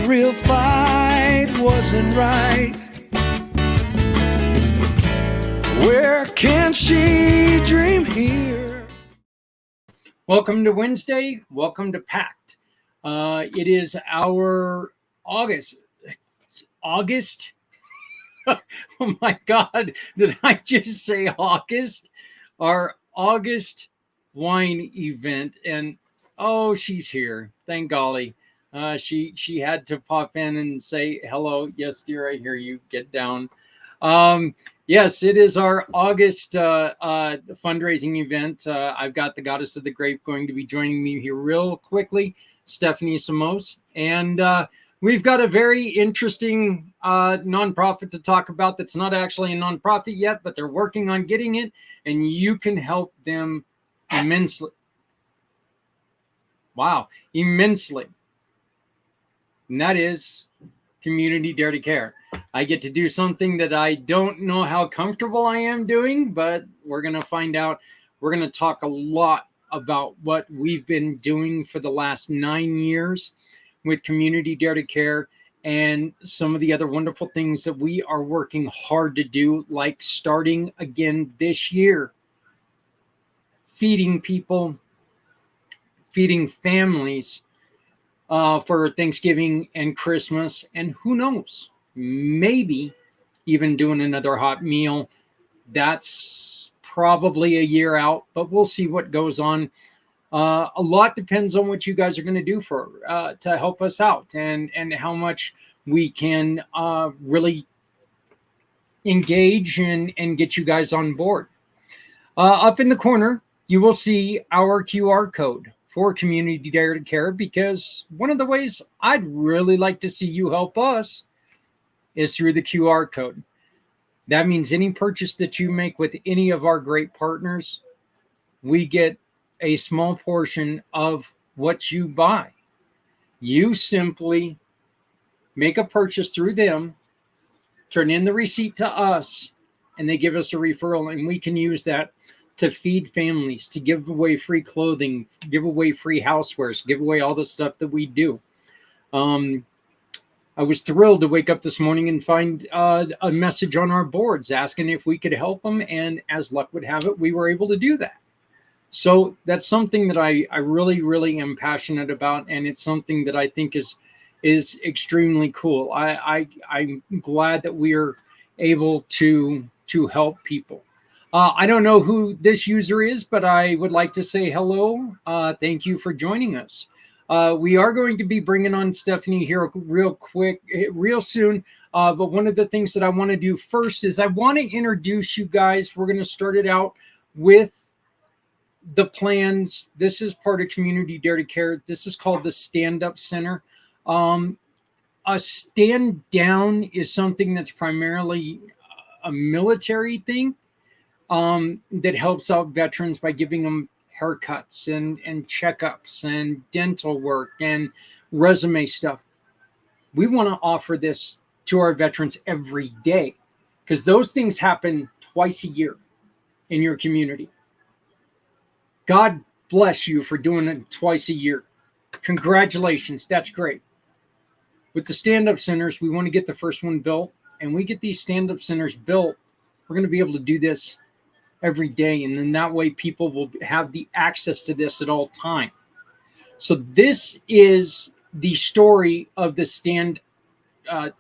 real fight wasn't right. Where can she dream here? Welcome to Wednesday. Welcome to pACT. It is our August. Oh my God, did I just say August? Our August wine event. And oh, she's here. Thank golly. She had to pop in and say hello. Yes, dear, I hear you. Get down. Yes, it is our August fundraising event. I've got the Goddess of the Grape going to be joining me here real quickly, Stephanie Samos. And we've got a very interesting nonprofit to talk about that's not actually a nonprofit yet, but they're working on getting it, and you can help them immensely. Wow, immensely. And that is Community Dare to Care. I get to do something that I don't know how comfortable I am doing, but we're going to find out. We're going to talk a lot about what we've been doing for the last 9 years with Community Dare to Care and some of the other wonderful things that we are working hard to do, like starting again this year, feeding people, feeding families for Thanksgiving and Christmas, and who knows, maybe even doing another hot meal. That's probably a year out, but we'll see what goes on. A lot depends on what you guys are going to do for to help us out, and how much we can really engage and get you guys on board. Up in the corner, you will see our QR code for Community Dare to Care, because one of the ways I'd really like to see you help us is through the QR code. That means any purchase that you make with any of our great partners, we get a small portion of what you buy. You simply make a purchase through them, turn in the receipt to us, and they give us a referral, and we can use that to feed families, to give away free clothing, give away free housewares, give away all the stuff that we do. I was thrilled to wake up this morning and find a message on our boards asking if we could help them, and as luck would have it, we were able to do that. So that's something that I really, really am passionate about, and it's something that I think is extremely cool. I'm glad that we are able to help people. I don't know who this user is, but I would like to say hello. Thank you for joining us. We are going to be bringing on Stephanie here real soon. But one of the things that I want to do first is I want to introduce you guys. We're going to start it out with the plans. This is part of Community Dare to Care. This is called the Stand Up Center. A stand down is something that's primarily a military thing. That helps out veterans by giving them haircuts and checkups and dental work and resume stuff. We want to offer this to our veterans every day, because those things happen twice a year in your community. God bless you for doing it twice a year. Congratulations. That's great. With the stand-up centers, we want to get the first one built, and we get these stand-up centers built. We're going to be able to do this every day, and then that way people will have the access to this at all time. So this is the story of the stand-up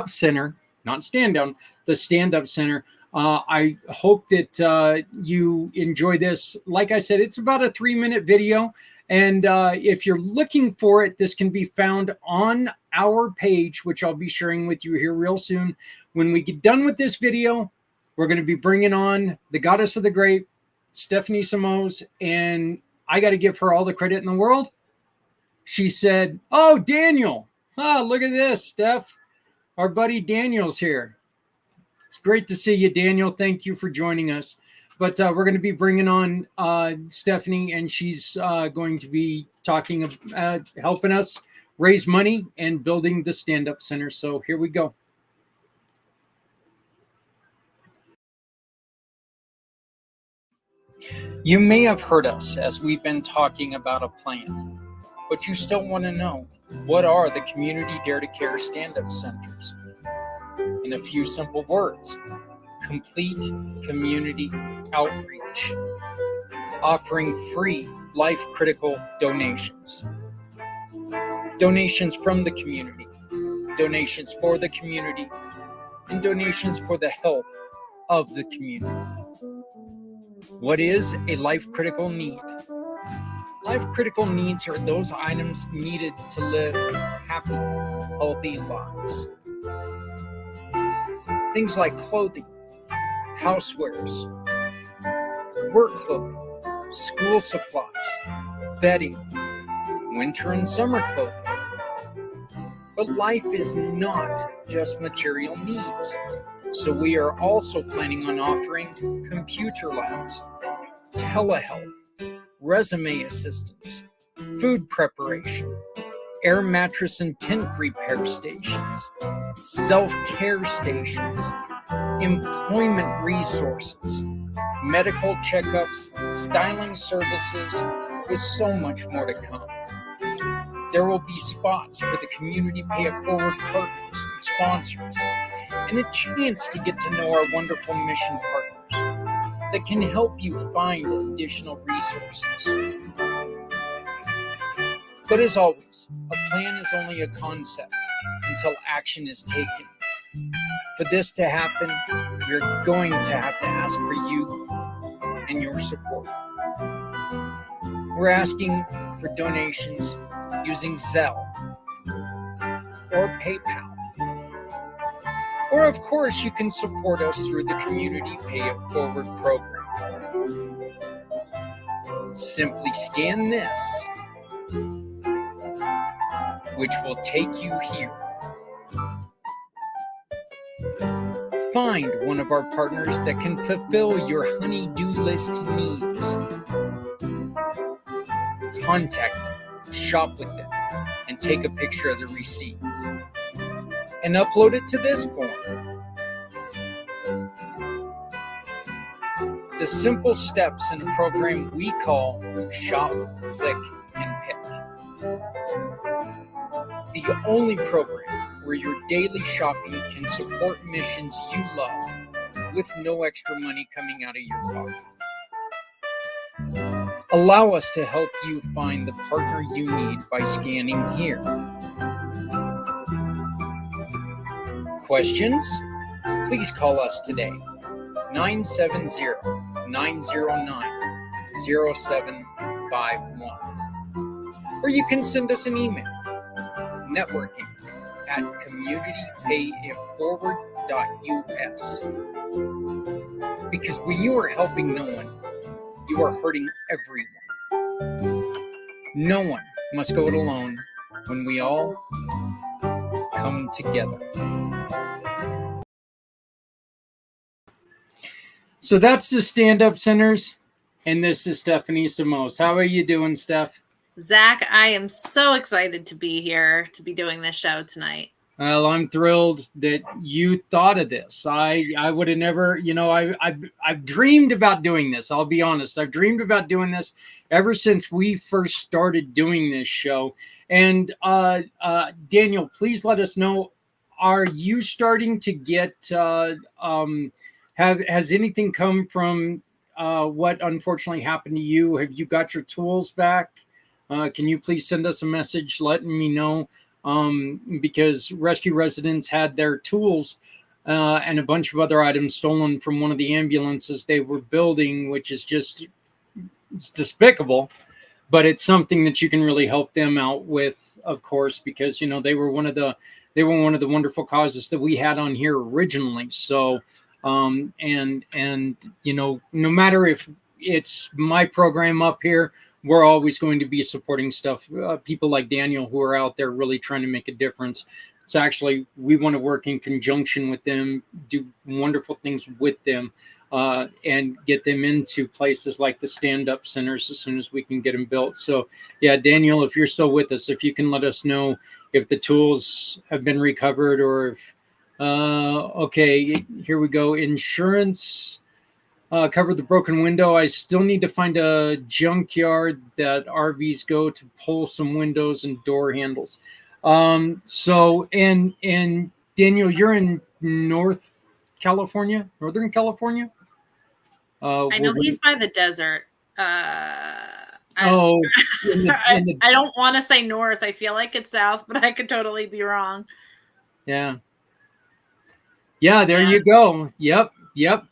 center, not stand down, the stand-up center. I hope that you enjoy this. Like I said, it's about a 3-minute video, and if you're looking for it, this can be found on our page, which I'll be sharing with you here real soon. When we get done with this video, we're going to be bringing on the Goddess of the Grape, Stephanie Samos, and I got to give her all the credit in the world. She said, "Oh, Daniel, look at this, Steph. Our buddy Daniel's here." It's great to see you, Daniel. Thank you for joining us. But we're going to be bringing on Stephanie, and she's going to be talking, helping us raise money and building the stand-up center. So here we go. You may have heard us as we've been talking about a plan. but you still want to know, what are the Community Dare to Care stand-up centers? In a few simple words: complete community outreach, offering free life-critical donations. Donations from the community, donations for the community, and donations for the health of the community. What is a life-critical need? Life-critical needs are those items needed to live happy, healthy lives. Things like clothing, housewares, work clothing, school supplies, bedding, winter and summer clothing. But life is not just material needs. So we are also planning on offering computer labs, telehealth, resume assistance, food preparation, air mattress and tent repair stations, self-care stations, employment resources, medical checkups, styling services, with so much more to come. There will be spots for the community Pay It Forward partners and sponsors, and a chance to get to know our wonderful mission partners that can help you find additional resources. But as always, a plan is only a concept until action is taken. For this to happen, you're going to have to ask for you and your support. We're asking for donations using Zelle or PayPal. Or of course, you can support us through the Community Pay It Forward program. Simply scan this, which will take you here. Find one of our partners that can fulfill your honey-do list needs. Contact them, shop with them, and take a picture of the receipt. And upload it to this form. The simple steps in a program we call Shop, Click, and Pick. The only program where your daily shopping can support missions you love with no extra money coming out of your pocket. Allow us to help you find the partner you need by scanning here. Questions? Please call us today, 970-909-0751. Or you can send us an email, networking@communitypayitforward.us. Because when you are helping no one, you are hurting everyone. No one must go it alone when we all come together. So that's the stand-up centers, and this is Stephanie Samos. How are you doing, Steph? Zach, I am so excited to be here to be doing this show tonight. Well, I'm thrilled that you thought of this. I would have never, I've dreamed about doing this. I'll be honest. I've dreamed about doing this ever since we first started doing this show. And Daniel, please let us know, are you starting to get, has anything come from what unfortunately happened to you? Have you got your tools back? Can you please send us a message letting me know? Because rescue residents had their tools and a bunch of other items stolen from one of the ambulances they were building, which is just, it's despicable, but it's something that you can really help them out with, of course, because, they were one of the wonderful causes that we had on here originally. So, no matter if it's my program up here, we're always going to be supporting stuff. People like Daniel who are out there really trying to make a difference. It's actually, we want to work in conjunction with them, do wonderful things with them, and get them into places like the stand-up centers as soon as we can get them built. So yeah, Daniel, if you're still with us, if you can let us know if the tools have been recovered or if, okay, here we go. Insurance. covered the broken window. I still need to find a junkyard that RVs go to pull some windows and door handles. So and Daniel, you're in Northern California. I know he's by the desert. Oh, I don't want to say north. I feel like it's south, but I could totally be wrong. Yeah. Yeah, there you go. Yep.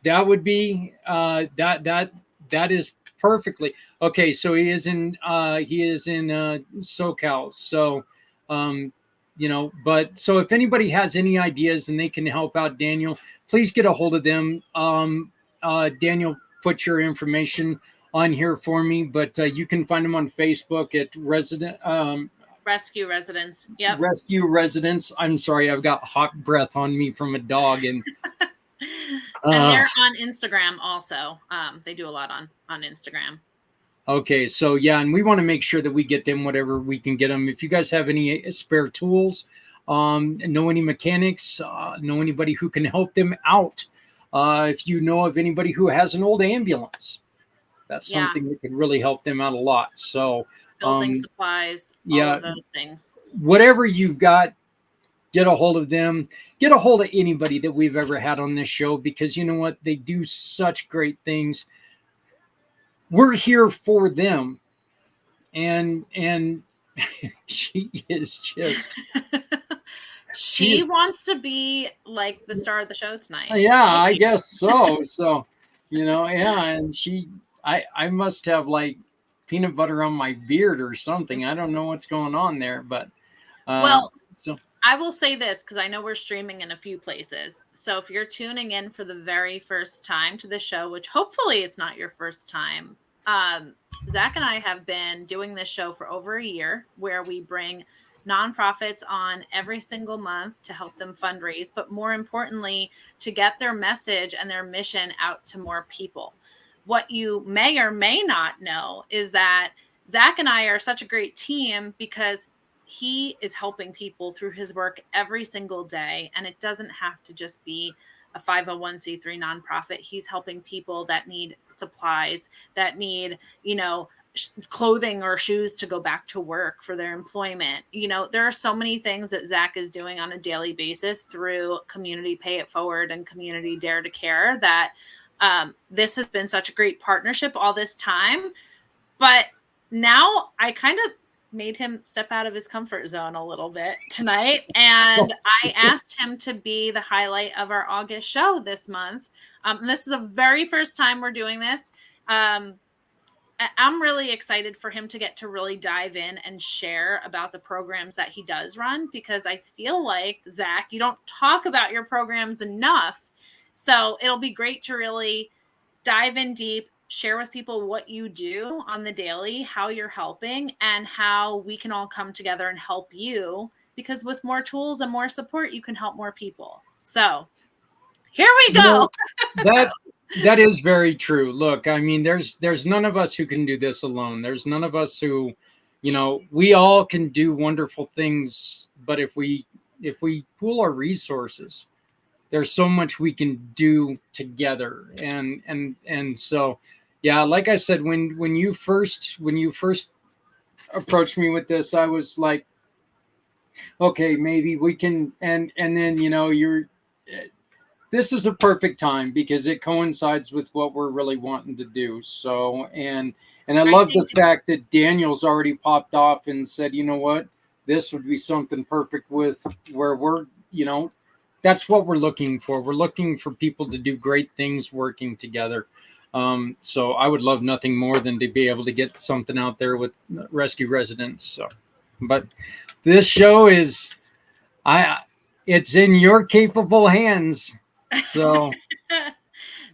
That would be that is perfectly okay. So he is in SoCal. So but so if anybody has any ideas and they can help out Daniel, please get a hold of them. Daniel, put your information on here for me, but you can find him on Facebook at Rescue Residents. Yep. Rescue Residents. I'm sorry, I've got hot breath on me from a dog, and they're on Instagram also. They do a lot on Instagram. Okay, so yeah, and we want to make sure that we get them whatever we can get them. If you guys have any spare tools, know any mechanics, know anybody who can help them out. If you know of anybody who has an old ambulance, that's something that could really help them out a lot. So building supplies, all of those things. Whatever you've got, get a hold of them. Get a hold of anybody that we've ever had on this show, because you know what? They do such great things. We're here for them. And she is just... she wants to be like the star of the show tonight. Yeah, I guess so. So, and I must have like peanut butter on my beard or something. I don't know what's going on there, but so I will say this, because I know we're streaming in a few places. So if you're tuning in for the very first time to the show, which hopefully it's not your first time, Zach and I have been doing this show for over a year, where we bring nonprofits on every single month to help them fundraise, but more importantly, to get their message and their mission out to more people. What you may or may not know is that Zach and I are such a great team because he is helping people through his work every single day. And it doesn't have to just be a 501c3 nonprofit. He's helping people that need supplies, that need, clothing or shoes to go back to work for their employment. There are so many things that Zach is doing on a daily basis through Community Pay It Forward and Community Dare to Care that this has been such a great partnership all this time. But now I kind of made him step out of his comfort zone a little bit tonight. And I asked him to be the highlight of our August show this month. And this is the very first time we're doing this. I'm really excited for him to get to really dive in and share about the programs that he does run, because I feel like, Zach, you don't talk about your programs enough. So it'll be great to really dive in deep, share with people what you do on the daily, how you're helping, and how we can all come together and help you, because with more tools and more support, you can help more people. So here we go. That is very true. Look, I mean, there's none of us who can do this alone. There's none of us who, we all can do wonderful things, but if we pool our resources, there's so much we can do together. And so, yeah, like I said, when you first approached me with this, I was like, okay, maybe we can, and then, this is a perfect time because it coincides with what we're really wanting to do. So, and I love the fact that Daniel's already popped off and said, you know what, this would be something perfect with where we're, that's what we're looking for. We're looking for people to do great things working together. So I would love nothing more than to be able to get something out there with Rescue Residents. So, but this show is, it's in your capable hands. So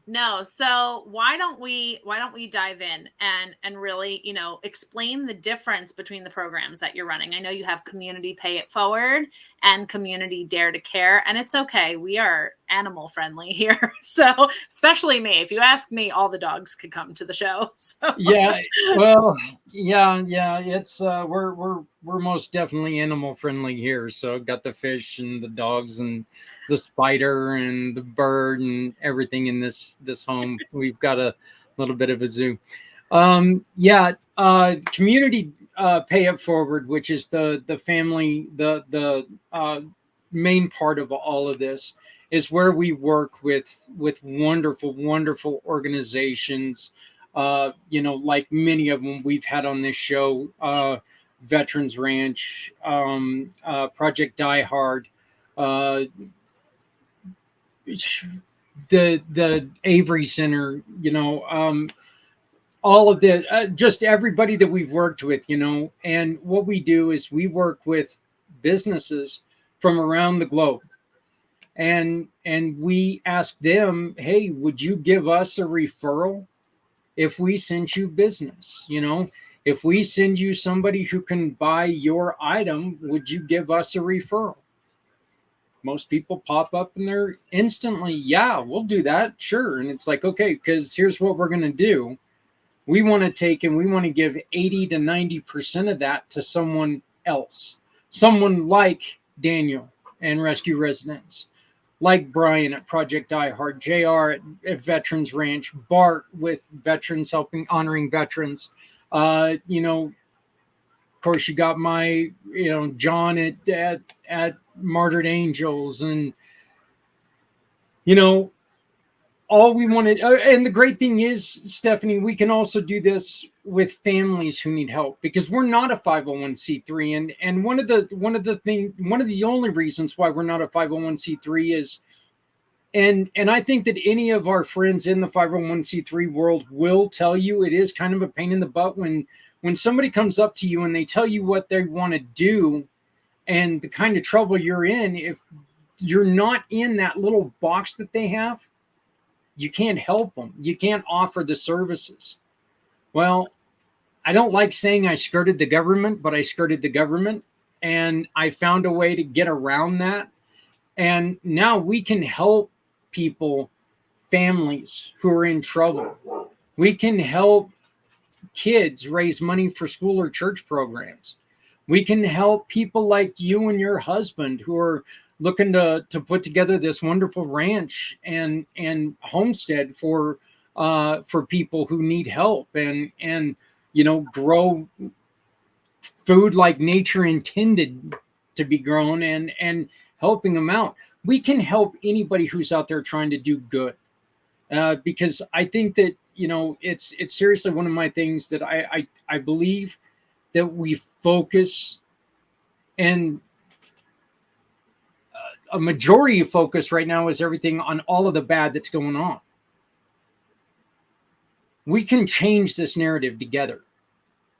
no. So why don't we dive in and really, explain the difference between the programs that you're running? I know you have Community Pay It Forward and Community Dare to Care, and it's okay. We are animal friendly here. So especially me, if you ask me, all the dogs could come to the show. So. Yeah. Well, yeah. It's, we're we're most definitely animal friendly here. So got the fish and the dogs and the spider and the bird and everything in this home. We've got a little bit of a zoo. Community pay it forward, which is the family, the main part of all of this, is where we work with wonderful organizations. Like many of them we've had on this show, Veterans Ranch, Project Die Hard, uh, the Avery Center, all of the just everybody that we've worked with, and what we do is we work with businesses from around the globe, and we ask them, hey, would you give us a referral if we send you business? If we send you somebody who can buy your item, would you give us a referral? Most people pop up and they're instantly, yeah, we'll do that, sure. And it's like, okay, because here's what we're going to do. We want to take and we want to give 80 to 90% of that to someone else, someone like Daniel and Rescue Residents, like Brian at Project Die Hard, JR at Veterans Ranch, Bart with veterans, honoring veterans. Of course, you got my, John at Martyred Angels, and all we wanted. And the great thing is, Stephanie, we can also do this with families who need help, because we're not a 501c3, and one of the only reasons why we're not a 501c3 is, and I think that any of our friends in the 501c3 world will tell you, it is kind of a pain in the butt when somebody comes up to you and they tell you what they want to do and the kind of trouble you're in. If you're not in that little box that they have, you can't help them. You can't offer the services. Well, I don't like saying I skirted the government, but I skirted the government, and I found a way to get around that. And now we can help people, families who are in trouble. We can help kids raise money for school or church programs. We can help people like you and your husband who are looking to put together this wonderful ranch and homestead for people who need help, and grow food like nature intended to be grown, and helping them out. We can help anybody who's out there trying to do good, because I think that it's seriously one of my things that I believe that we focus, and a majority of focus right now is everything on all of the bad that's going on. We can change this narrative together.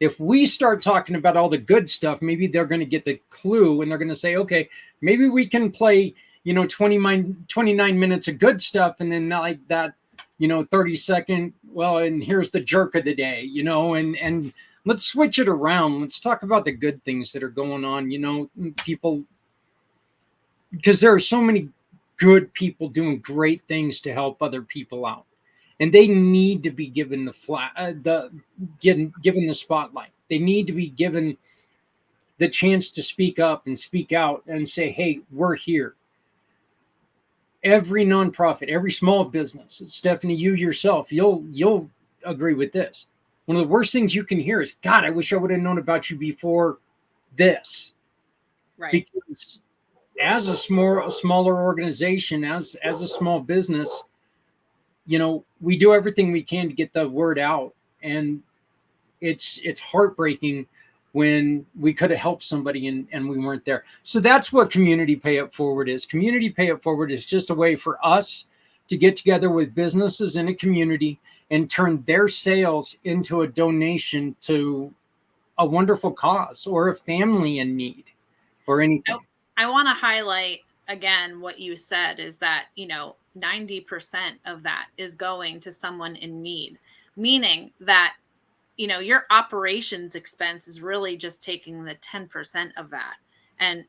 If we start talking about all the good stuff, maybe they're going to get the clue, and they're going to say, okay, maybe we can play 29 minutes of good stuff, and then like that 30-second, well, and here's the jerk of the day, and let's switch it around. Let's talk about the good things that are going on. People, because there are so many good people doing great things to help other people out, and they need to be given given the spotlight. They need to be given the chance to speak up and speak out and say, hey, we're here. Every nonprofit, every small business, Stephanie, you yourself, you'll agree with this. One of the worst things you can hear is, God, I wish I would have known about you before this. Right. Because as a smaller organization, as a small business, we do everything we can to get the word out. And it's heartbreaking when we could have helped somebody and we weren't there. So that's what Community Pay It Forward is. Community Pay It Forward is just a way for us to get together with businesses in a community and turn their sales into a donation to a wonderful cause or a family in need or anything. I want to highlight again what you said is that 90% of that is going to someone in need, meaning that your operations expense is really just taking the 10% of that. And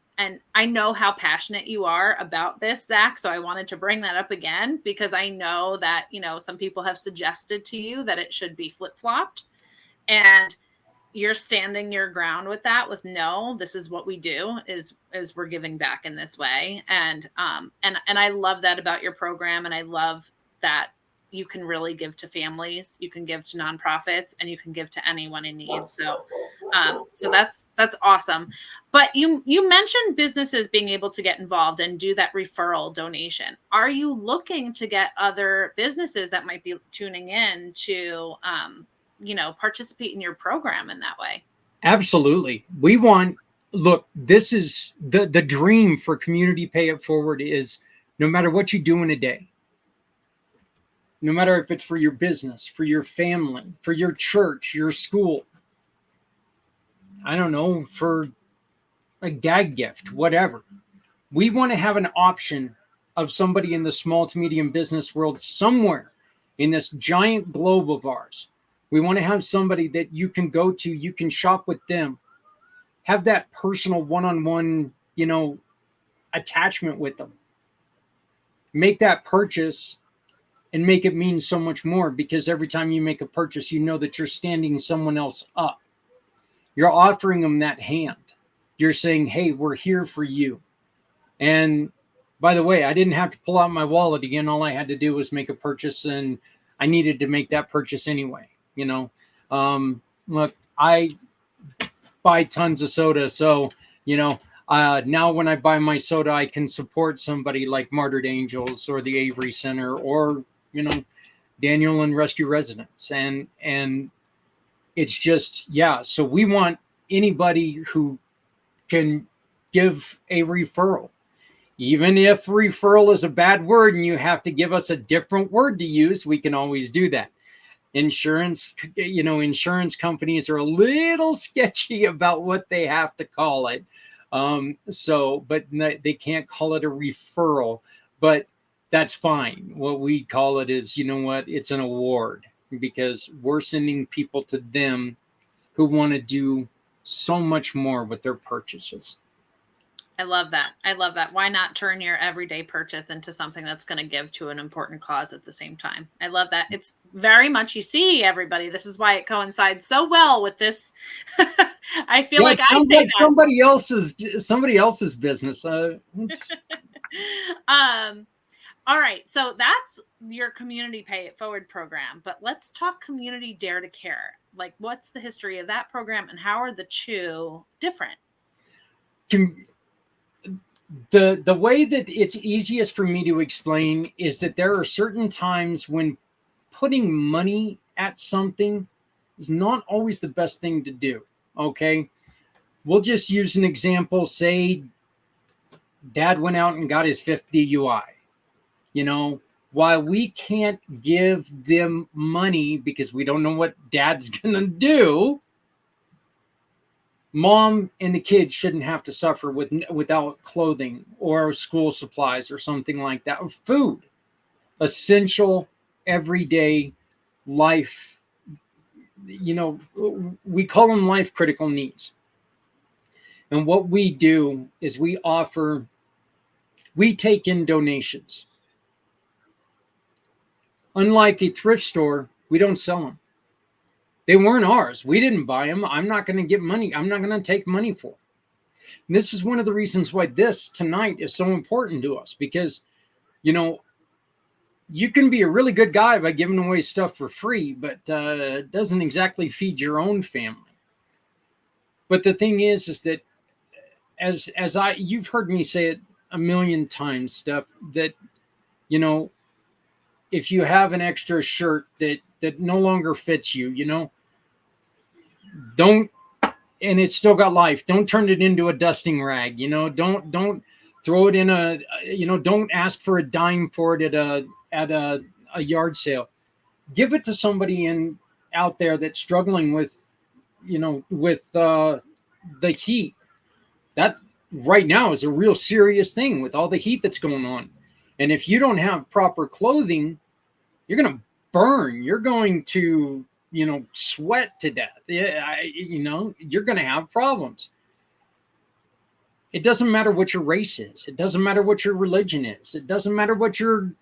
I know how passionate you are about this, Zach. So I wanted to bring that up again, because I know that, some people have suggested to you that it should be flip-flopped. And, you're standing your ground with that, with no, this is what we do, is we're giving back in this way. And I love that about your program. And I love that you can really give to families, you can give to nonprofits, and you can give to anyone in need. So that's awesome. But you mentioned businesses being able to get involved and do that referral donation. Are you looking to get other businesses that might be tuning in to participate in your program in that way? Absolutely. Look, this is the dream for Community Pay It Forward is no matter what you do in a day, no matter if it's for your business, for your family, for your church, your school, I don't know, for a gag gift, whatever. We want to have an option of somebody in the small to medium business world somewhere in this giant globe of ours. We want to have somebody that you can go to, you can shop with them, have that personal one-on-one, attachment with them. Make that purchase and make it mean so much more, because every time you make a purchase, you know that you're standing someone else up. You're offering them that hand. You're saying, hey, we're here for you. And by the way, I didn't have to pull out my wallet again. All I had to do was make a purchase, and I needed to make that purchase anyway. Look, I buy tons of soda. So, now when I buy my soda, I can support somebody like Martyred Angels or the Avery Center or, Daniel and Rescue Residents. And it's just, so we want anybody who can give a referral. Even if referral is a bad word and you have to give us a different word to use, we can always do that. Insurance companies are a little sketchy about what they have to call it. But they can't call it a referral, but that's fine. What we call it is, it's an award, because we're sending people to them who want to do so much more with their purchases. I love that. Why not turn your everyday purchase into something that's going to give to an important cause at the same time? I love that. It's very much, you see, everybody, this is why it coincides so well with this. I feel like I say that. somebody else's business. All right. So that's your Community Pay It Forward program, but let's talk Community Dare to Care. Like, what's the history of that program and how are the two different? The way that it's easiest for me to explain is that there are certain times when putting money at something is not always the best thing to do. Okay. We'll just use an example. Say dad went out and got his 5th DUI. While we can't give them money because we don't know what dad's going to do, mom and the kids shouldn't have to suffer without clothing or school supplies or something like that, or food, essential everyday life. We call them life critical needs. And what we do is we take in donations. Unlike a thrift store, we don't sell them. They weren't ours. We didn't buy them. I'm not going to get money. I'm not going to take money for them. And this is one of the reasons why this tonight is so important to us, because, you can be a really good guy by giving away stuff for free, but it doesn't exactly feed your own family. But the thing is that you've heard me say it a million times, Steph, that, if you have an extra shirt that no longer fits you, don't, and it's still got life, don't turn it into a dusting rag. Don't throw it in don't ask for a dime for it at a yard sale. Give it to somebody out there that's struggling with the heat. That right now is a real serious thing with all the heat that's going on. And if you don't have proper clothing, you're going to burn. You're going to, sweat to death. You're going to have problems. It doesn't matter what your race is. It doesn't matter what your religion is. It doesn't matter what your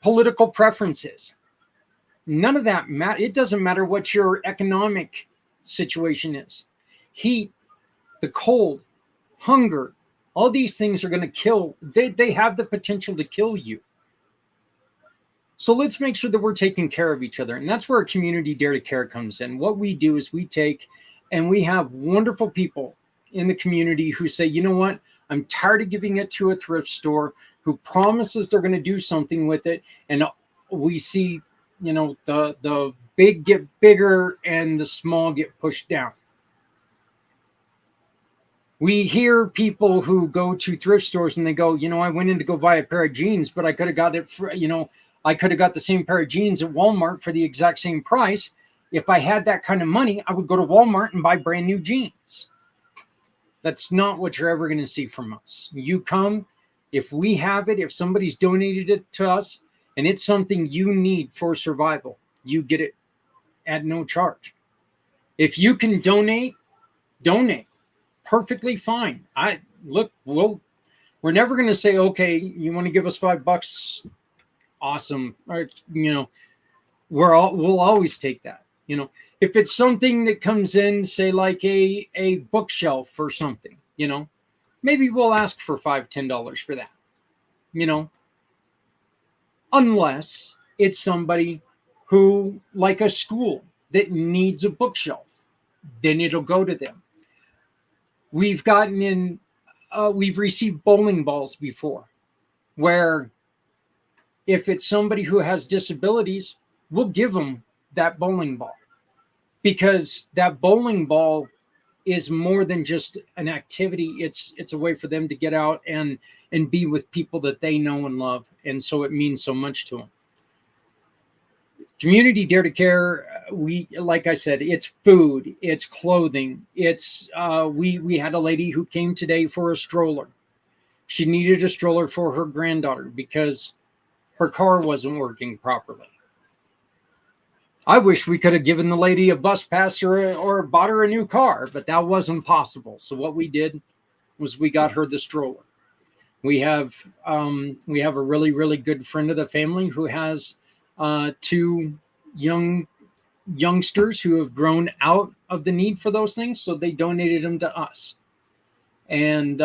political preference is. None of that matter. It doesn't matter what your economic situation is. Heat, the cold, hunger, all these things are going to kill. They have the potential to kill you. So let's make sure that we're taking care of each other. And that's where Community Dare to Care comes in. What we do is we take, and we have wonderful people in the community who say, you know what, I'm tired of giving it to a thrift store who promises they're going to do something with it. And we see, you know, the big get bigger and the small get pushed down. We hear people who go to thrift stores and they go, you know, I went in to go buy a pair of jeans, but I could have got it for, you know, I could have got the same pair of jeans at Walmart for the exact same price. If I had that kind of money, I would go to Walmart and buy brand new jeans. That's not what you're ever going to see from us. You come, if we have it, if somebody's donated it to us and it's something you need for survival, you get it at no charge. If you can donate. Perfectly fine. We're never going to say, okay, you want to give us $5? Awesome. Or, you know, we'll always take that. You know, if it's something that comes in, say like a bookshelf or something, you know, maybe we'll ask for $5, $10 for that, you know, unless it's somebody who, like a school that needs a bookshelf, then it'll go to them. We've gotten in, we've received bowling balls before, where if it's somebody who has disabilities, we'll give them that bowling ball, because that bowling ball is more than just an activity. It's a way for them to get out and be with people that they know and love. And so it means so much to them. Community Dare to Care, like I said, it's food, it's clothing, it's we had a lady who came today for a stroller. She needed a stroller for her granddaughter because her car wasn't working properly. I wish we could have given the lady a bus pass or bought her a new car, but that wasn't possible. So what we did was we got her the stroller. We have a really, really good friend of the family who has two youngsters who have grown out of the need for those things, so they donated them to us. And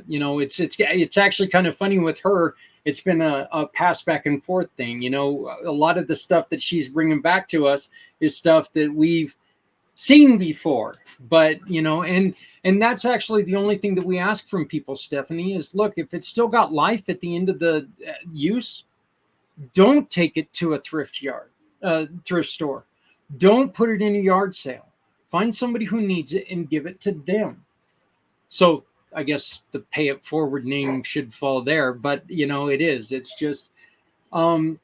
you know, it's actually kind of funny with her. It's been a pass back and forth thing. You know, a lot of the stuff that she's bringing back to us is stuff that we've seen before. But you know, and that's actually the only thing that we ask from people, Stephanie, is look, if it's still got life at the end of the use, don't take it to a thrift store. Don't put it in a yard sale. Find somebody who needs it and give it to them. So I guess the Pay It Forward name should fall there, but you know, it is. It's just, and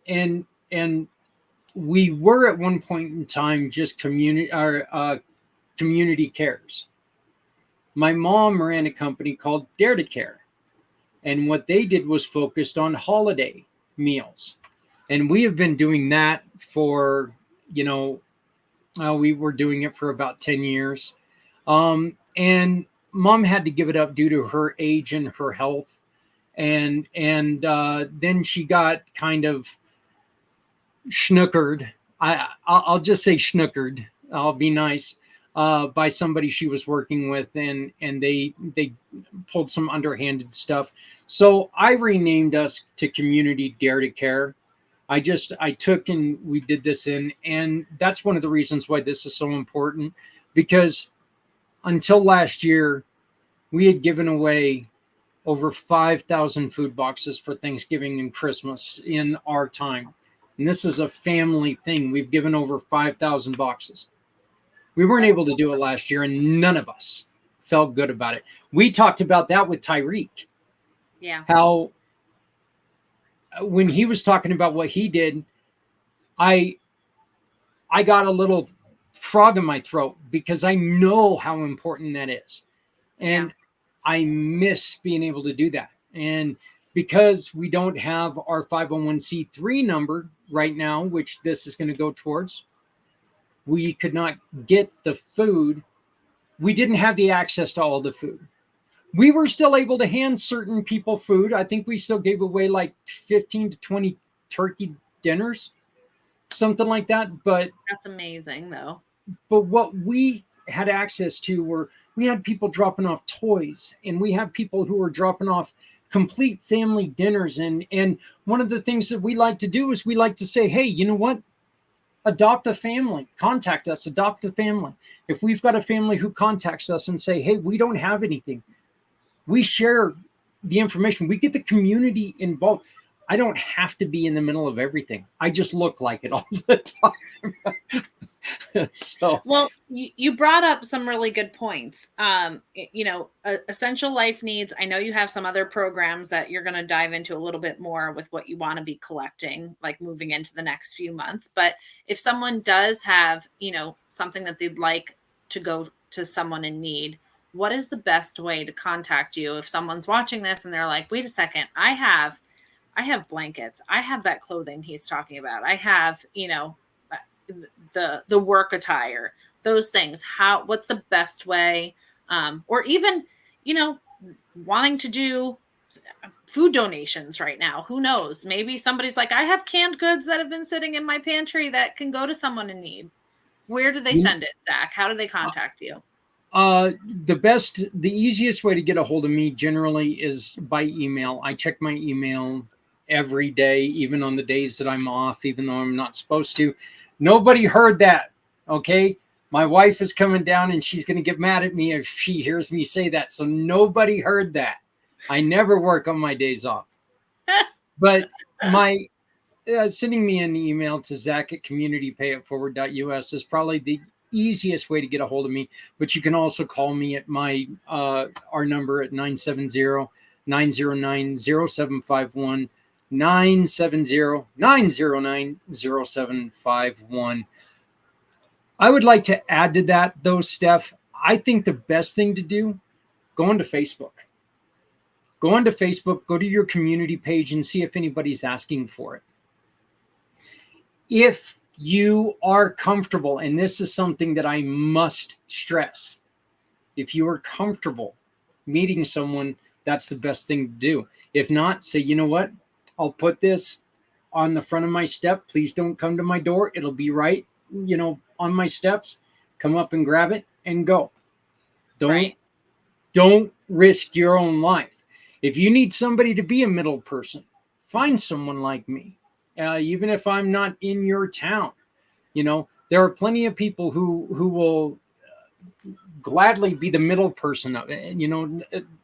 we were at one point in time just community cares. My mom ran a company called Dare to Care, and what they did was focused on holiday meals. And we have been doing that for, you know, we were doing it for about 10 years. And Mom had to give it up due to her age and her health. And then she got kind of schnookered. I'll just say schnookered. I'll be nice. By somebody she was working with, and they pulled some underhanded stuff. So I renamed us to Community Dare to Care. I took and we did this and that's one of the reasons why this is so important, because until last year, we had given away over 5,000 food boxes for Thanksgiving and Christmas in our time. And this is a family thing. We've given over 5,000 boxes. We weren't able to do it last year, and none of us felt good about it. We talked about that with Tyreek. Yeah. How when he was talking about what he did, I got a little frog in my throat because I know how important that is. And I miss being able to do that. And because we don't have our 501c3 number right now, which this is going to go towards, we could not get the food. We didn't have the access to all the food. We were still able to hand certain people food. I think we still gave away like 15 to 20 turkey dinners. something like that. But That's amazing, though. what we had access to were, we had people dropping off toys, and we had people who were dropping off complete family dinners. And one of the things that we like to do is we like to say, hey, you know what? Adopt a family, contact us, adopt a family. If we've got a family who contacts us and say, hey, we don't have anything, we share the information, we get the community involved. I don't have to be in the middle of everything. I just look like it all the time. So, well, you brought up some really good points. Essential life needs. I know you have some other programs that you're going to dive into a little bit more with what you want to be collecting, like moving into the next few months. But if someone does have, something that they'd like to go to someone in need, what is the best way to contact you if someone's watching this and they're like, wait a second, I have blankets, I have that clothing he's talking about, I have, the work attire, those things. What's the best way? Or even, wanting to do food donations right now. Who knows? Maybe somebody's like, I have canned goods that have been sitting in my pantry that can go to someone in need. Where do they send it, Zach? How do they contact you? The easiest way to get a hold of me generally is by email. I check my email every day, even on the days that I'm off, even though I'm not supposed to. Nobody heard that. Okay. My wife is coming down and she's going to get mad at me if she hears me say that. So nobody heard that. I never work on my days off. But sending me an email to zach@communitypayitforward.us is probably the easiest way to get a hold of me. But you can also call me at our number at 970-909-0751. 970-909-0751. I would like to add to that, though, Steph. I think the best thing to do, go onto Facebook. Go to your community page and see if anybody's asking for it. If you are comfortable, and this is something that I must stress, if you are comfortable meeting someone, that's the best thing to do. If not, say, you know what? I'll put this on the front of my step. Please don't come to my door. It'll be right, on my steps. Come up and grab it and go. Don't risk your own life. If you need somebody to be a middle person, find someone like me. Even if I'm not in your town, there are plenty of people who will gladly be the middle person of it.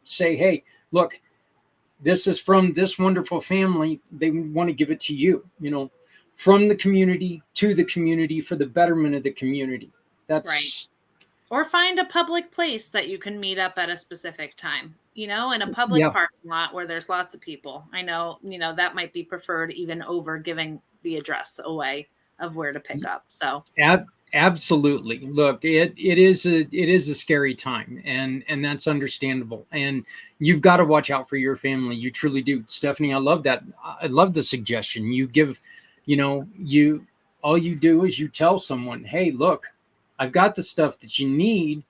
Say, hey, look, this is from this wonderful family. They want to give it to you, from the community to the community for the betterment of the community. That's right. Or find a public place that you can meet up at a specific time, in a public parking lot where there's lots of people. I know, that might be preferred even over giving the address away of where to pick up. So absolutely. Look, it is a scary time, and that's understandable. And you've got to watch out for your family. You truly do. Stephanie, I love that. I love the suggestion. You give, all you do is you tell someone, hey, look, I've got the stuff that you need.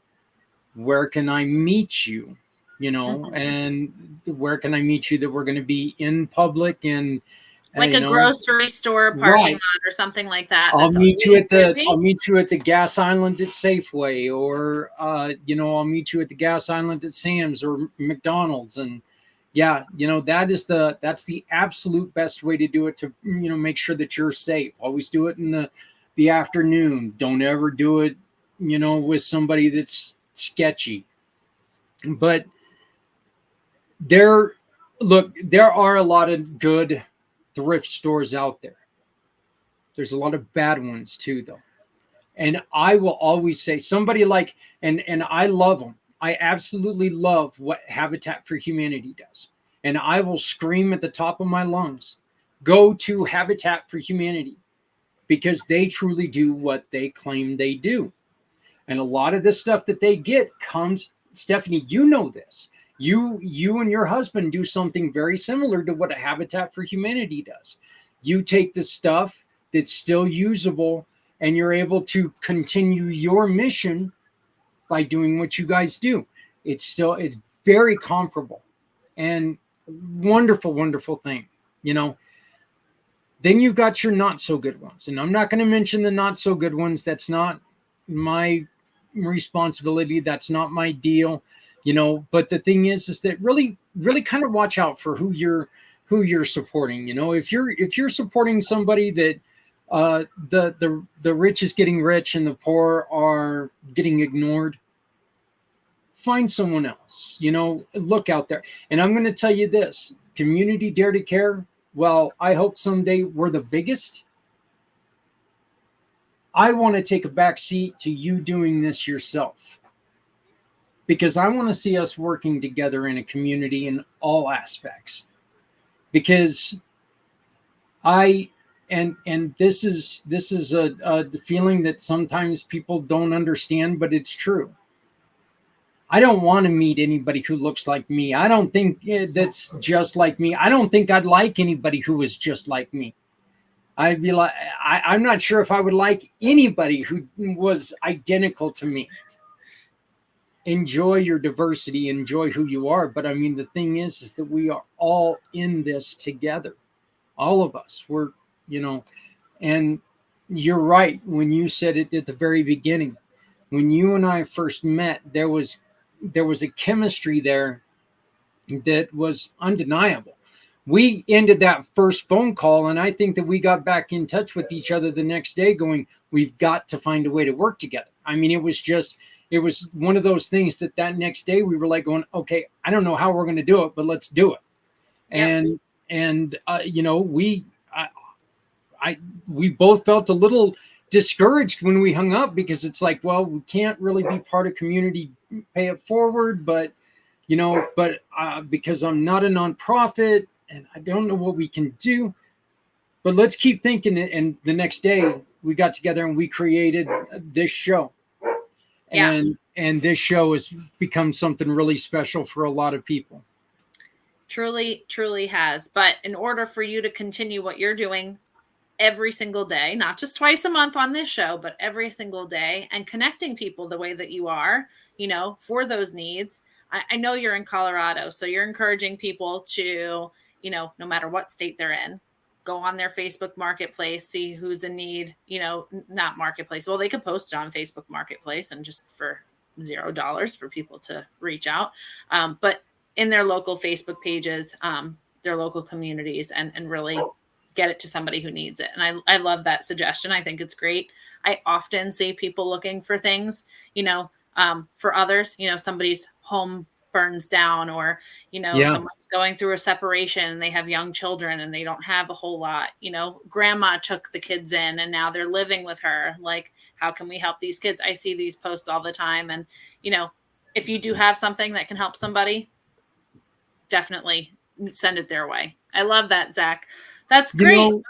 Where can I meet you? And where can I meet you that we're going to be in public and like a grocery store parking lot or something like that. I'll meet you at the gas island at Safeway, or I'll meet you at the gas island at Sam's or McDonald's. And that's the absolute best way to do it, to make sure that you're safe. Always do it in the afternoon. Don't ever do it with somebody that's sketchy. But there are a lot of good thrift stores out there. There's a lot of bad ones too, though. And I will always say, somebody like, and I love them. I absolutely love what Habitat for Humanity does. And I will scream at the top of my lungs, go to Habitat for Humanity, because they truly do what they claim they do. And a lot of the stuff that they get comes, Stephanie, you know this. You and your husband do something very similar to what a Habitat for Humanity does. You take the stuff that's still usable and you're able to continue your mission by doing what you guys do. It's very comparable and wonderful, wonderful thing. Then you've got your not so good ones. And I'm not going to mention the not so good ones. That's not my responsibility. That's not my deal, but the thing is that really, really kind of watch out for who you're supporting. If you're supporting somebody that the rich is getting rich and the poor are getting ignored, find someone else, look out there. And I'm going to tell you this, community dare to care. Well, I hope someday we're the biggest. I want to take a back seat to you doing this yourself, because I want to see us working together in a community in all aspects. Because this is a feeling that sometimes people don't understand, but it's true. I don't want to meet anybody who looks like me. I don't think that's just like me. I don't think I'd like anybody who was just like me. I'd be like, I'm not sure if I would like anybody who was identical to me. Enjoy your diversity, enjoy who you are. But I mean, the thing is that we are all in this together. All of us, and you're right when you said it at the very beginning. When you and I first met, there was a chemistry there that was undeniable. We ended that first phone call, and I think that we got back in touch with each other the next day going, we've got to find a way to work together. I mean, it was one of those things that next day we were like going, okay, I don't know how we're going to do it, but let's do it. Yeah. And we both felt a little discouraged when we hung up, because it's like, well, we can't really be part of community pay it forward, but because I'm not a nonprofit and I don't know what we can do, but let's keep thinking it. And the next day we got together and we created this show. Yeah. And this show has become something really special for a lot of people. Truly, truly has. But in order for you to continue what you're doing every single day, not just twice a month on this show, but every single day, and connecting people the way that you are, for those needs. I know you're in Colorado, so you're encouraging people to, no matter what state they're in, go on their Facebook Marketplace, see who's in need, not Marketplace. Well, they could post it on Facebook Marketplace and just for $0 for people to reach out. But in their local Facebook pages, their local communities, and really get it to somebody who needs it. And I love that suggestion. I think it's great. I often see people looking for things, for others, somebody's home burns down, or, someone's going through a separation and they have young children and they don't have a whole lot, grandma took the kids in and now they're living with her. Like, how can we help these kids? I see these posts all the time. And, if you do have something that can help somebody, definitely send it their way. I love that, Zach. That's great.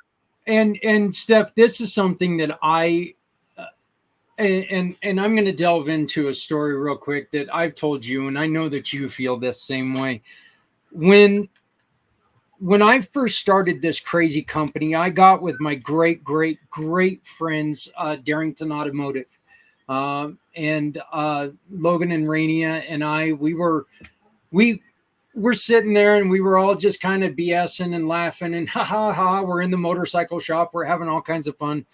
And Steph, this is something that and I'm going to delve into a story real quick that I've told you, and I know that you feel this same way. When I first started this crazy company, I got with my great friends, Darrington Automotive, and Logan and Rania and I, we were sitting there and we were all just kind of BSing and laughing and ha. We're in the motorcycle shop. We're having all kinds of fun.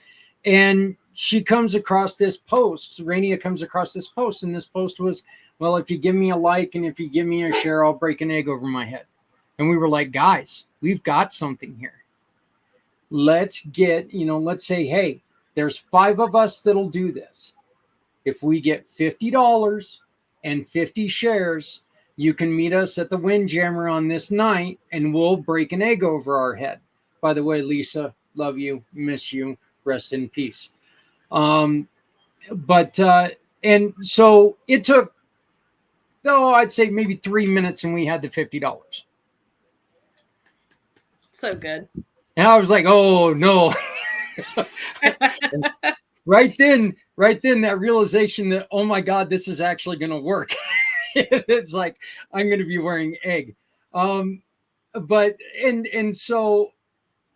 And she comes across this post. Rania comes across this post. And this post was, well, if you give me a like and if you give me a share, I'll break an egg over my head. And we were like, guys, we've got something here. Let's let's say, hey, there's 5 of us that'll do this. If we get $50 and 50 shares, you can meet us at the Windjammer on this night and we'll break an egg over our head. By the way, Lisa, love you, miss you, rest in peace. And so it took, I'd say maybe 3 minutes and we had the $50. So good. And I was like, oh no. Right then, that realization that, oh my God, this is actually going to work. It's like, I'm going to be wearing egg. But so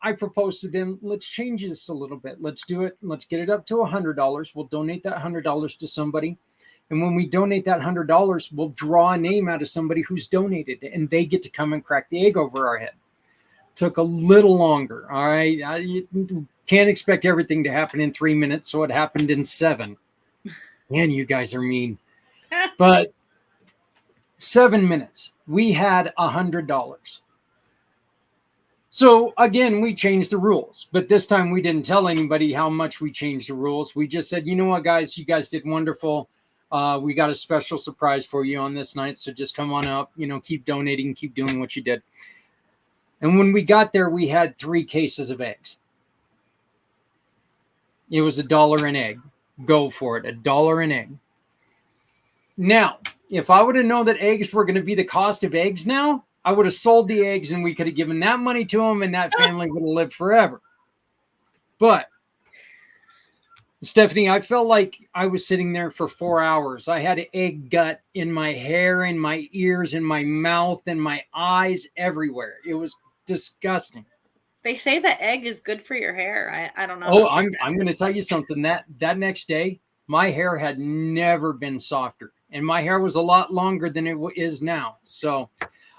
I proposed to them, let's change this a little bit. Let's do it. Let's get it up to $100. We'll donate that $100 to somebody. And when we donate that $100, we'll draw a name out of somebody who's donated and they get to come and crack the egg over our head. took a little longer. All right. You can't expect everything to happen in 3 minutes. So it happened in 7. Man, you guys are mean. But 7 minutes, we had $100. So again, we changed the rules, but this time we didn't tell anybody how much we changed the rules. We just said, you know what, guys, you guys did wonderful. We got a special surprise for you on this night. So just come on up, keep donating, keep doing what you did. And when we got there, we had 3 cases of eggs. It was $1 an egg. Go for it. $1 an egg. Now, if I would have known that eggs were going to be the cost of eggs now, I would have sold the eggs and we could have given that money to them and that family would have lived forever. But Stephanie, I felt like I was sitting there for 4 hours. I had egg gut in my hair, in my ears, in my mouth, and my eyes, everywhere. It was disgusting. They say that egg is good for your hair. I don't know. Oh, I'm going to tell you something. That next day, my hair had never been softer. And my hair was a lot longer than it is now. So,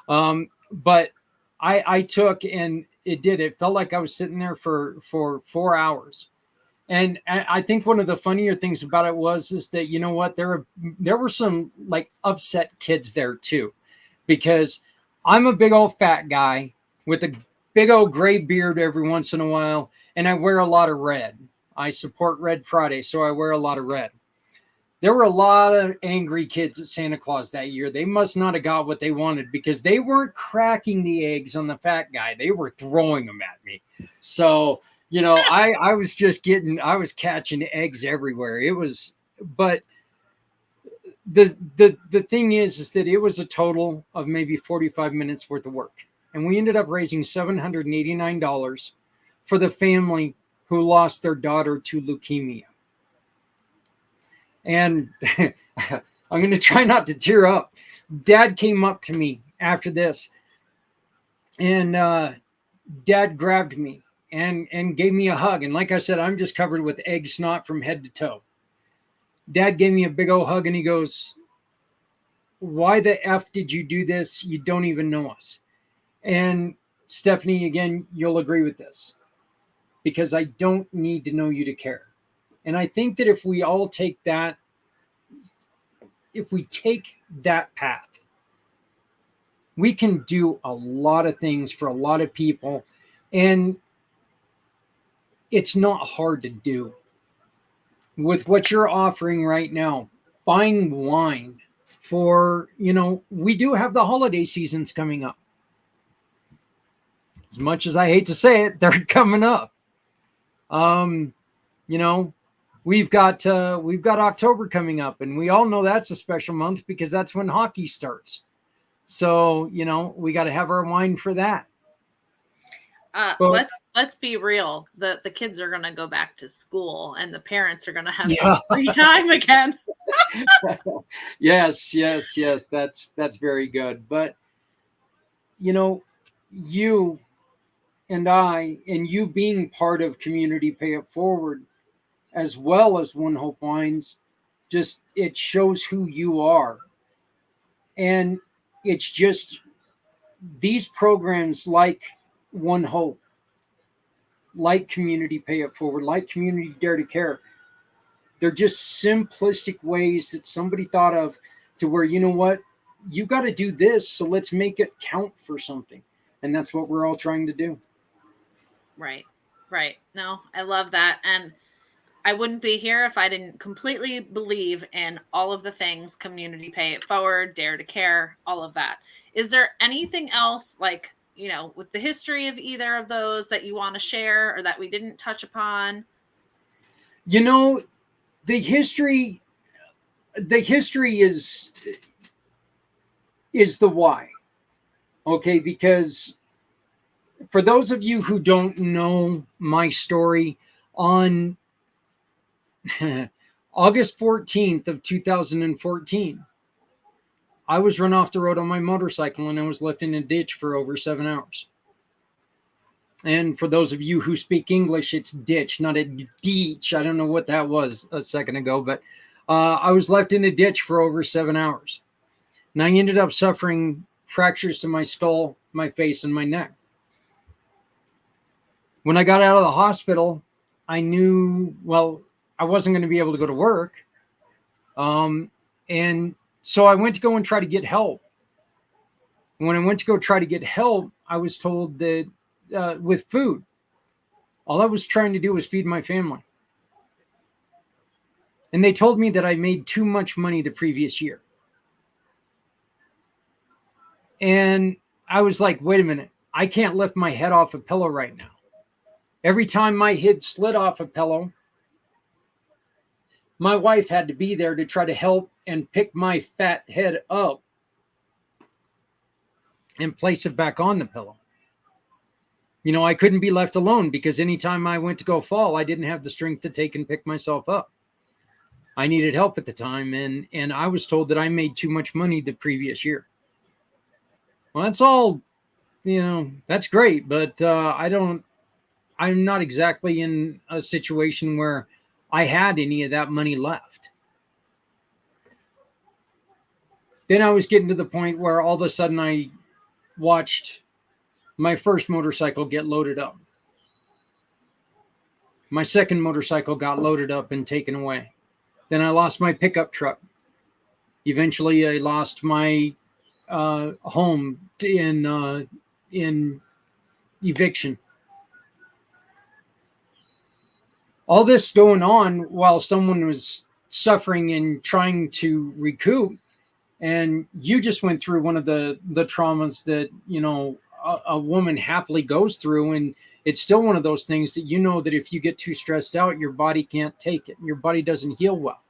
but I took, and it felt like I was sitting there for 4 hours. And I think one of the funnier things about it is that, you know what, there were some like upset kids there too, because I'm a big old fat guy with a big old gray beard every once in a while. And I wear a lot of red. I support Red Friday, so I wear a lot of red. There were a lot of angry kids at Santa Claus that year. They must not have got what they wanted because they weren't cracking the eggs on the fat guy. They were throwing them at me. So, I was catching eggs everywhere. But the thing is that it was a total of maybe 45 minutes worth of work. And we ended up raising $789 for the family who lost their daughter to leukemia. And I'm going to try not to tear up. Dad came up to me after this, and Dad grabbed me and gave me a hug. And like I said, I'm just covered with egg snot from head to toe. Dad gave me a big old hug, and he goes, "Why the F did you do this? You don't even know us." And Stephanie, again, you'll agree with this, because I don't need to know you to care. And I think that if we all take that path, we can do a lot of things for a lot of people. And it's not hard to do. With what you're offering right now, buying wine for, we do have the holiday seasons coming up. As much as I hate to say it, they're coming up. We've got October coming up, and we all know that's a special month because that's when hockey starts. So, we got to have our wine for that. Let's be real. The kids are going to go back to school, and the parents are going to have some free time again. Yes. That's very good. But, you and I, and you being part of Community Pay It Forward, as well as One Hope Wines, it shows who you are. And it's just these programs like One Hope, like Community Pay It Forward, like Community Dare to Care, they're just simplistic ways that somebody thought of to where, you know what, you got to do this, so let's make it count for something. And that's what we're all trying to do. Right. No, I love that. And I wouldn't be here if I didn't completely believe in all of the things, Community Pay It Forward, Dare to Care, all of that. Is there anything else, like, with the history of either of those that you want to share or that we didn't touch upon? The history is the why. Okay, because for those of you who don't know my story, on August 14th of 2014, I was run off the road on my motorcycle and I was left in a ditch for over 7 hours. And for those of you who speak English, it's ditch, not a ditch. I don't know what that was a second ago, but I was left in a ditch for over 7 hours. And I ended up suffering fractures to my skull, my face, and my neck. When I got out of the hospital, I knew, well, I wasn't going to be able to go to work. And so I went to go and try to get help. When I went to go try to get help, I was told that with food, all I was trying to do was feed my family. And they told me that I made too much money the previous year. And I was like, wait a minute, I can't lift my head off a pillow right now. Every time my head slid off a pillow, my wife had to be there to try to help and pick my fat head up and place it back on the pillow. You know, I couldn't be left alone because anytime I went to go fall, I didn't have the strength to take and pick myself up. I needed help at the time, and I was told that I made too much money the previous year. Well, that's all, you know, that's great, but I'm not exactly in a situation where I had any of that money left. Then I was getting to the point where all of a sudden I watched my first motorcycle get loaded up. My second motorcycle got loaded up and taken away. Then I lost my pickup truck. Eventually, I lost my home in eviction. All this going on while someone was suffering and trying to recoup. And you just went through one of the traumas that, you know, a woman happily goes through. And it's still one of those things that, you know, that if you get too stressed out, your body can't take it. Your body doesn't heal well.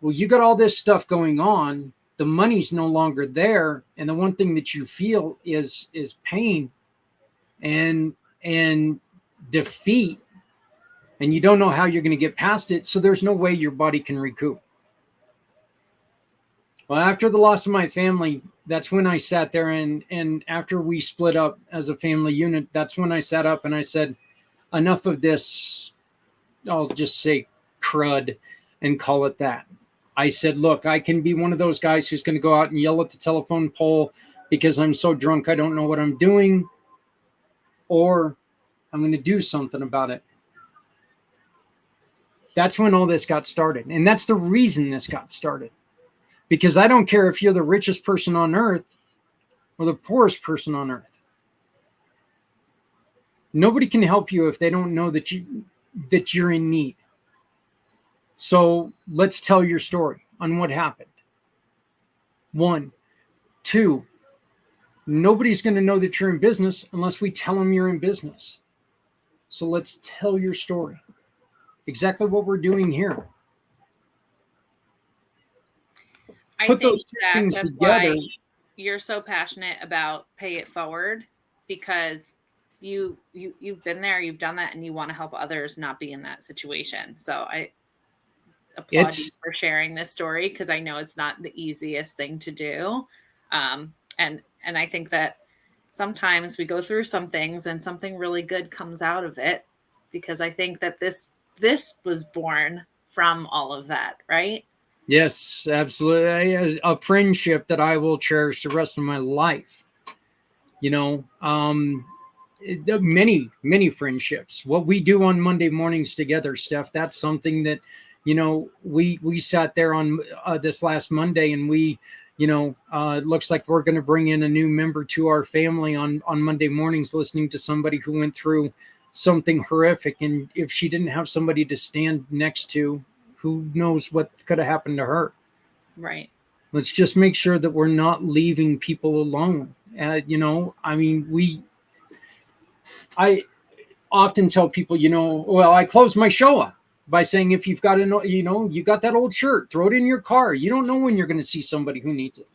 Well, you got all this stuff going on. The money's no longer there. And the one thing that you feel is pain and defeat. And you don't know how you're going to get past it. So there's no way your body can recoup. Well, after the loss of my family, that's when I sat there and after we split up as a family unit, that's when I sat up and I said, enough of this, I'll just say crud and call it that. I said, look, I can be one of those guys who's going to go out and yell at the telephone pole because I'm so drunk I don't know what I'm doing, or I'm going to do something about it. That's when all this got started. And that's the reason this got started. Because I don't care if you're the richest person on earth or the poorest person on earth. Nobody can help you if they don't know that you're in need. So let's tell your story on what happened. 1, 2, nobody's going to know that you're in business unless we tell them you're in business. So let's tell your story. Exactly what we're doing here. I Put think those two that things that's together. why you're so passionate about pay it forward, because you've been there, you've done that, and you want to help others not be in that situation. So I applaud you for sharing this story, because I know it's not the easiest thing to do. And I think that sometimes we go through some things and something really good comes out of it, because I think that this was born from all of that, right? Yes, absolutely. A friendship that I will cherish the rest of my life. You know, many friendships. What we do on Monday mornings together, Steph, that's something that, you know, we sat there on this last Monday and we, you know, it looks like we're going to bring in a new member to our family on Monday mornings, listening to somebody who went through something horrific. And if she didn't have somebody to stand next to, who knows what could have happened to her. Right. Let's just make sure that we're not leaving people alone. You know, I mean, I often tell people, you know, well, I close my show up by saying, if you've got you got that old shirt, throw it in your car. You don't know when you're going to see somebody who needs it.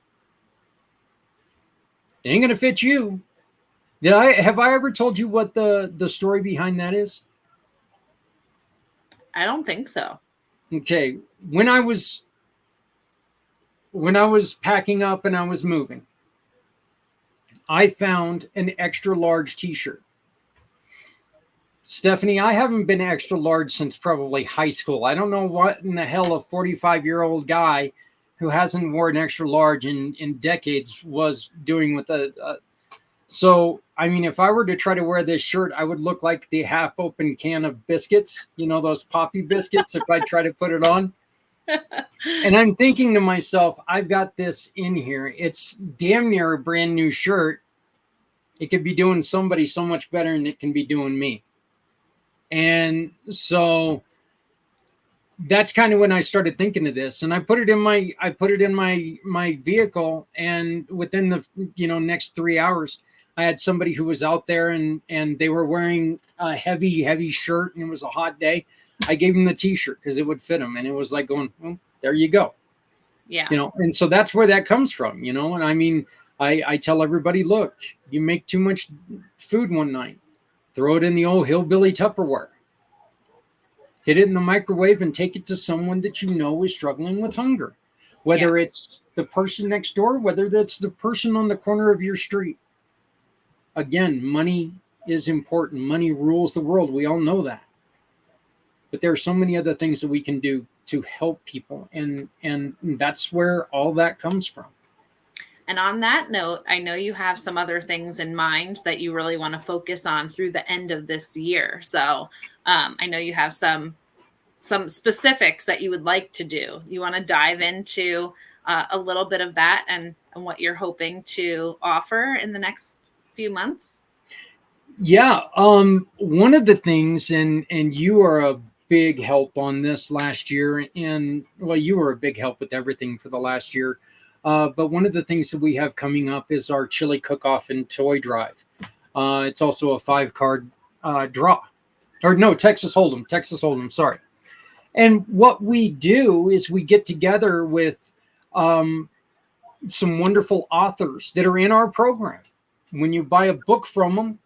It ain't going to fit you. Have I ever told you what the story behind that is? I don't think so. Okay. When I was packing up and I was moving, I found an extra large t-shirt. Stephanie, I haven't been extra large since probably high school. I don't know what in the hell a 45-year-old guy who hasn't worn extra large in decades was doing with a So, I mean, if I were to try to wear this shirt, I would look like the half open can of biscuits, those poppy biscuits, if I try to put it on. And I'm thinking to myself, I've got this in here. It's damn near a brand new shirt. It could be doing somebody so much better than it can be doing me. And so that's kind of when I started thinking of this, and I put it in my vehicle, and within the next 3 hours, I had somebody who was out there, and they were wearing a heavy shirt, and it was a hot day. I gave them the t-shirt because it would fit them, and it was like going, well, there you go. Yeah. And so that's where that comes from, and I mean, I tell everybody, look, you make too much food one night, throw it in the old hillbilly Tupperware. Hit it in the microwave and take it to someone that you know is struggling with hunger. Whether it's the person next door, whether that's the person on the corner of your street. Again, money is important. Money rules the world. We all know that. But there are so many other things that we can do to help people. And that's where all that comes from. And on that note, I know you have some other things in mind that you really want to focus on through the end of this year. So I know you have some specifics that you would like to do. You want to dive into a little bit of that and what you're hoping to offer in the next few months? Yeah. One of the things, and you are a big help on this last year, and well, you were a big help with everything for the last year. But one of the things that we have coming up is our chili cook-off and toy drive. It's also a 5-card draw. Or no, Texas Hold'em, sorry. And what we do is we get together with some wonderful authors that are in our program. When you buy a book from them,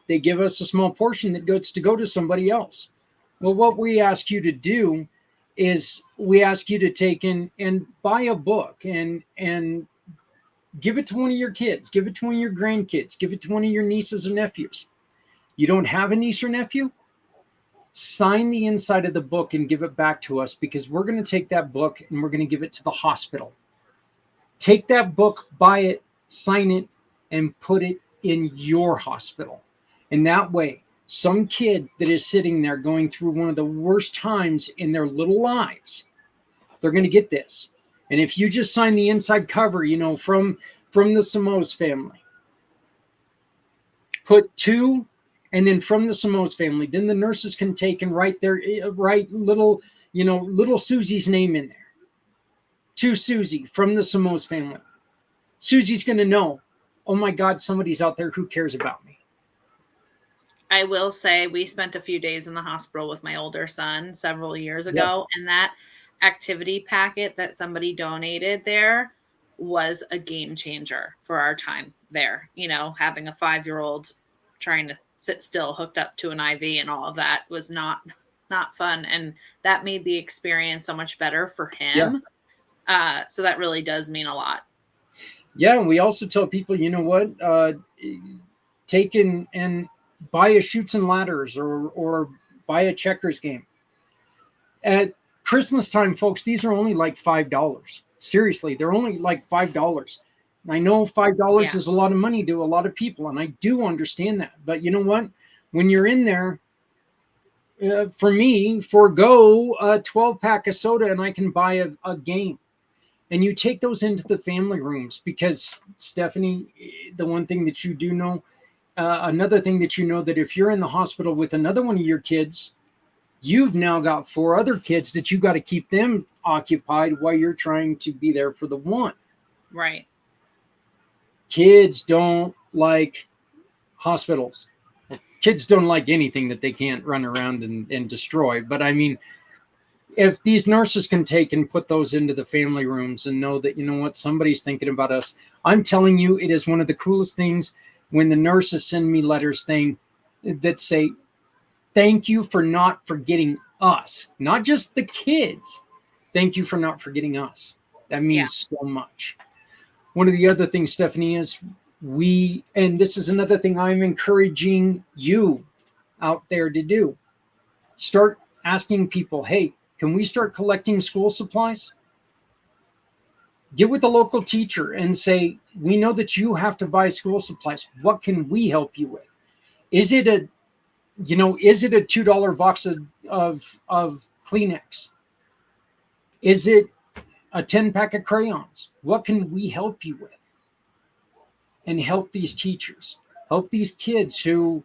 they give us a small portion that gets to go to somebody else. Well, what we ask you to do is we ask you to take in and buy a book and give it to one of your kids, give it to one of your grandkids, give it to one of your nieces or nephews. You don't have a niece or nephew? Sign the inside of the book and give it back to us, because we're going to take that book and we're going to give it to the hospital. Take that book, buy it, sign it, and put it in your hospital. And that way, some kid that is sitting there going through one of the worst times in their little lives, they're going to get this. And if you just sign the inside cover, from the Samos family, put to, and then from the Samos family, then the nurses can take and write little Susie's name in there. To Susie from the Samos family. Susie's going to know, oh my God, somebody's out there who cares about me. I will say we spent a few days in the hospital with my older son several years ago, and that activity packet that somebody donated there was a game changer for our time there. Having a 5-year-old trying to sit still hooked up to an IV and all of that was not fun. And that made the experience so much better for him. Yeah. So that really does mean a lot. Yeah. And we also tell people, take in and buy a Chutes and Ladders or buy a checkers game. At Christmas time, folks, these are only like $5. Seriously, they're only like $5. I know $5 is a lot of money to a lot of people, and I do understand that. But you know what? When you're in there, for me, forego a 12-pack of soda, and I can buy a game. And you take those into the family rooms, because, Stephanie, the one thing that you do know, another thing that you know, that if you're in the hospital with another one of your kids, you've now got 4 other kids that you got to keep them occupied while you're trying to be there for the one. Right. Kids don't like hospitals. Kids don't like anything that they can't run around and destroy. But I mean, if these nurses can take and put those into the family rooms and know that, somebody's thinking about us, I'm telling you, it is one of the coolest things when the nurses send me letters that say, thank you for not forgetting us, not just the kids. Thank you for not forgetting us. That means so much. One of the other things, Stephanie, is and this is another thing I'm encouraging you out there to do. Start asking people, hey, can we start collecting school supplies? Get with the local teacher and say, we know that you have to buy school supplies. What can we help you with? Is it a $2 box of Kleenex? Is it a 10 pack of crayons? What can we help you with? And help these teachers, help these kids who,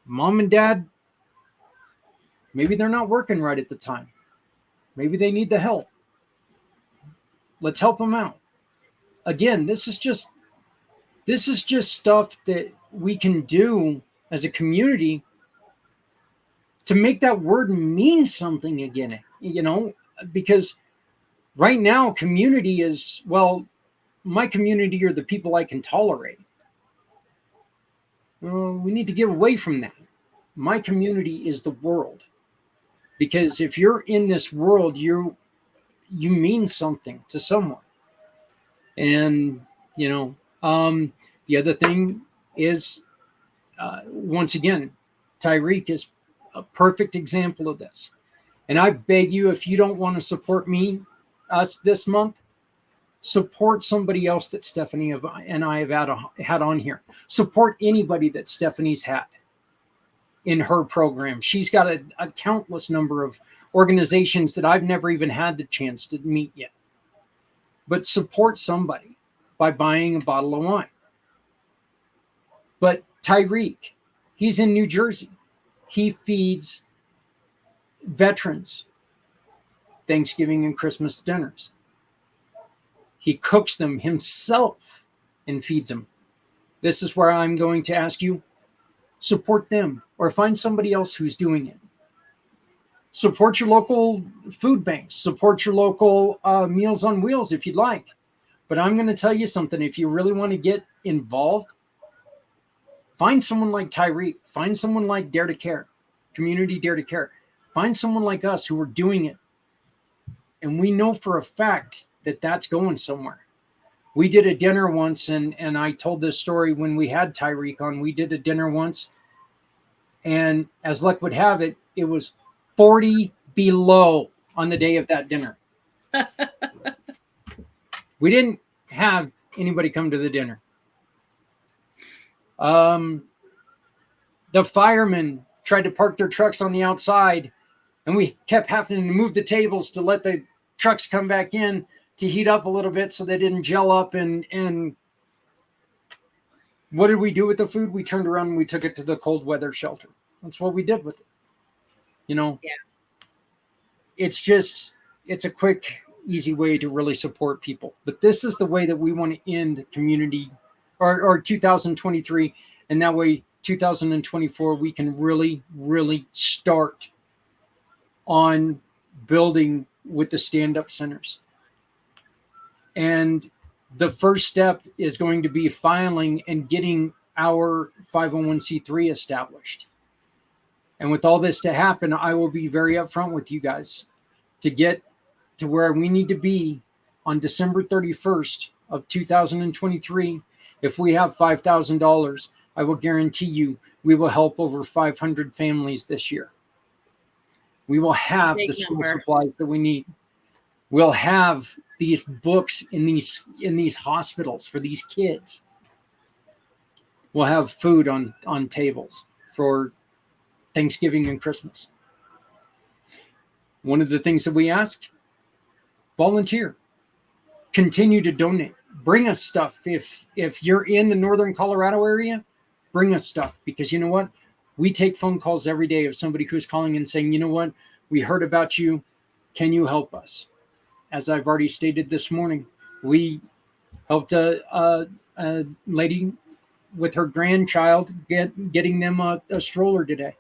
mom and dad, maybe they're not working right at the time. Maybe they need the help. Let's help them out. Again, this is just stuff that we can do as a community to make that word mean something again, because right now community is, well, my community are the people I can tolerate. Well, we need to get away from that. My community is the world, because if you're in this world, you mean something to someone. And the other thing is, once again, Tyreek is a perfect example of this. And I beg you, if you don't want to support us this month, support somebody else that Stephanie and I have had on here. Support anybody that Stephanie's had in her program. She's got a countless number of organizations that I've never even had the chance to meet yet. But support somebody by buying a bottle of wine. But Tyreek, he's in New Jersey. He feeds veterans Thanksgiving and Christmas dinners. He cooks them himself and feeds them. This is where I'm going to ask you, support them or find somebody else who's doing it. Support your local food banks. Support your local Meals on Wheels if you'd like. But I'm going to tell you something. If you really want to get involved, find someone like Tyreek. Find someone like Dare to Care, Community Dare to Care. Find someone like us who are doing it. And we know for a fact that that's going somewhere. We did a dinner once, and I told this story when we had Tyreek on. We did a dinner once, and as luck would have it, it was 40 below on the day of that dinner. We didn't have anybody come to the dinner. The firemen tried to park their trucks on the outside, and we kept having to move the tables to let the trucks come back in to heat up a little bit so they didn't gel up. And what did we do with the food? We turned around and we took it to the cold weather shelter. That's what we did with it. Yeah. It's a quick, easy way to really support people. But this is the way that we want to end community or 2023. And that way, 2024, we can really, really start on building with the stand-up centers. And the first step is going to be filing and getting our 501c3 established. And with all this to happen, I will be very upfront with you guys to get to where we need to be on December 31st of 2023. If we have $5,000, I will guarantee you we will help over 500 families this year. We will have the school supplies that we need. We'll have these books in these hospitals for these kids. We'll have food on tables for Thanksgiving and Christmas. One of the things that we ask, volunteer, continue to donate, bring us stuff. If you're in the Northern Colorado area, bring us stuff, because you know what? We take phone calls every day of somebody who's calling and saying, you know what? We heard about you. Can you help us? As I've already stated this morning, we helped a lady with her grandchild getting them a stroller today.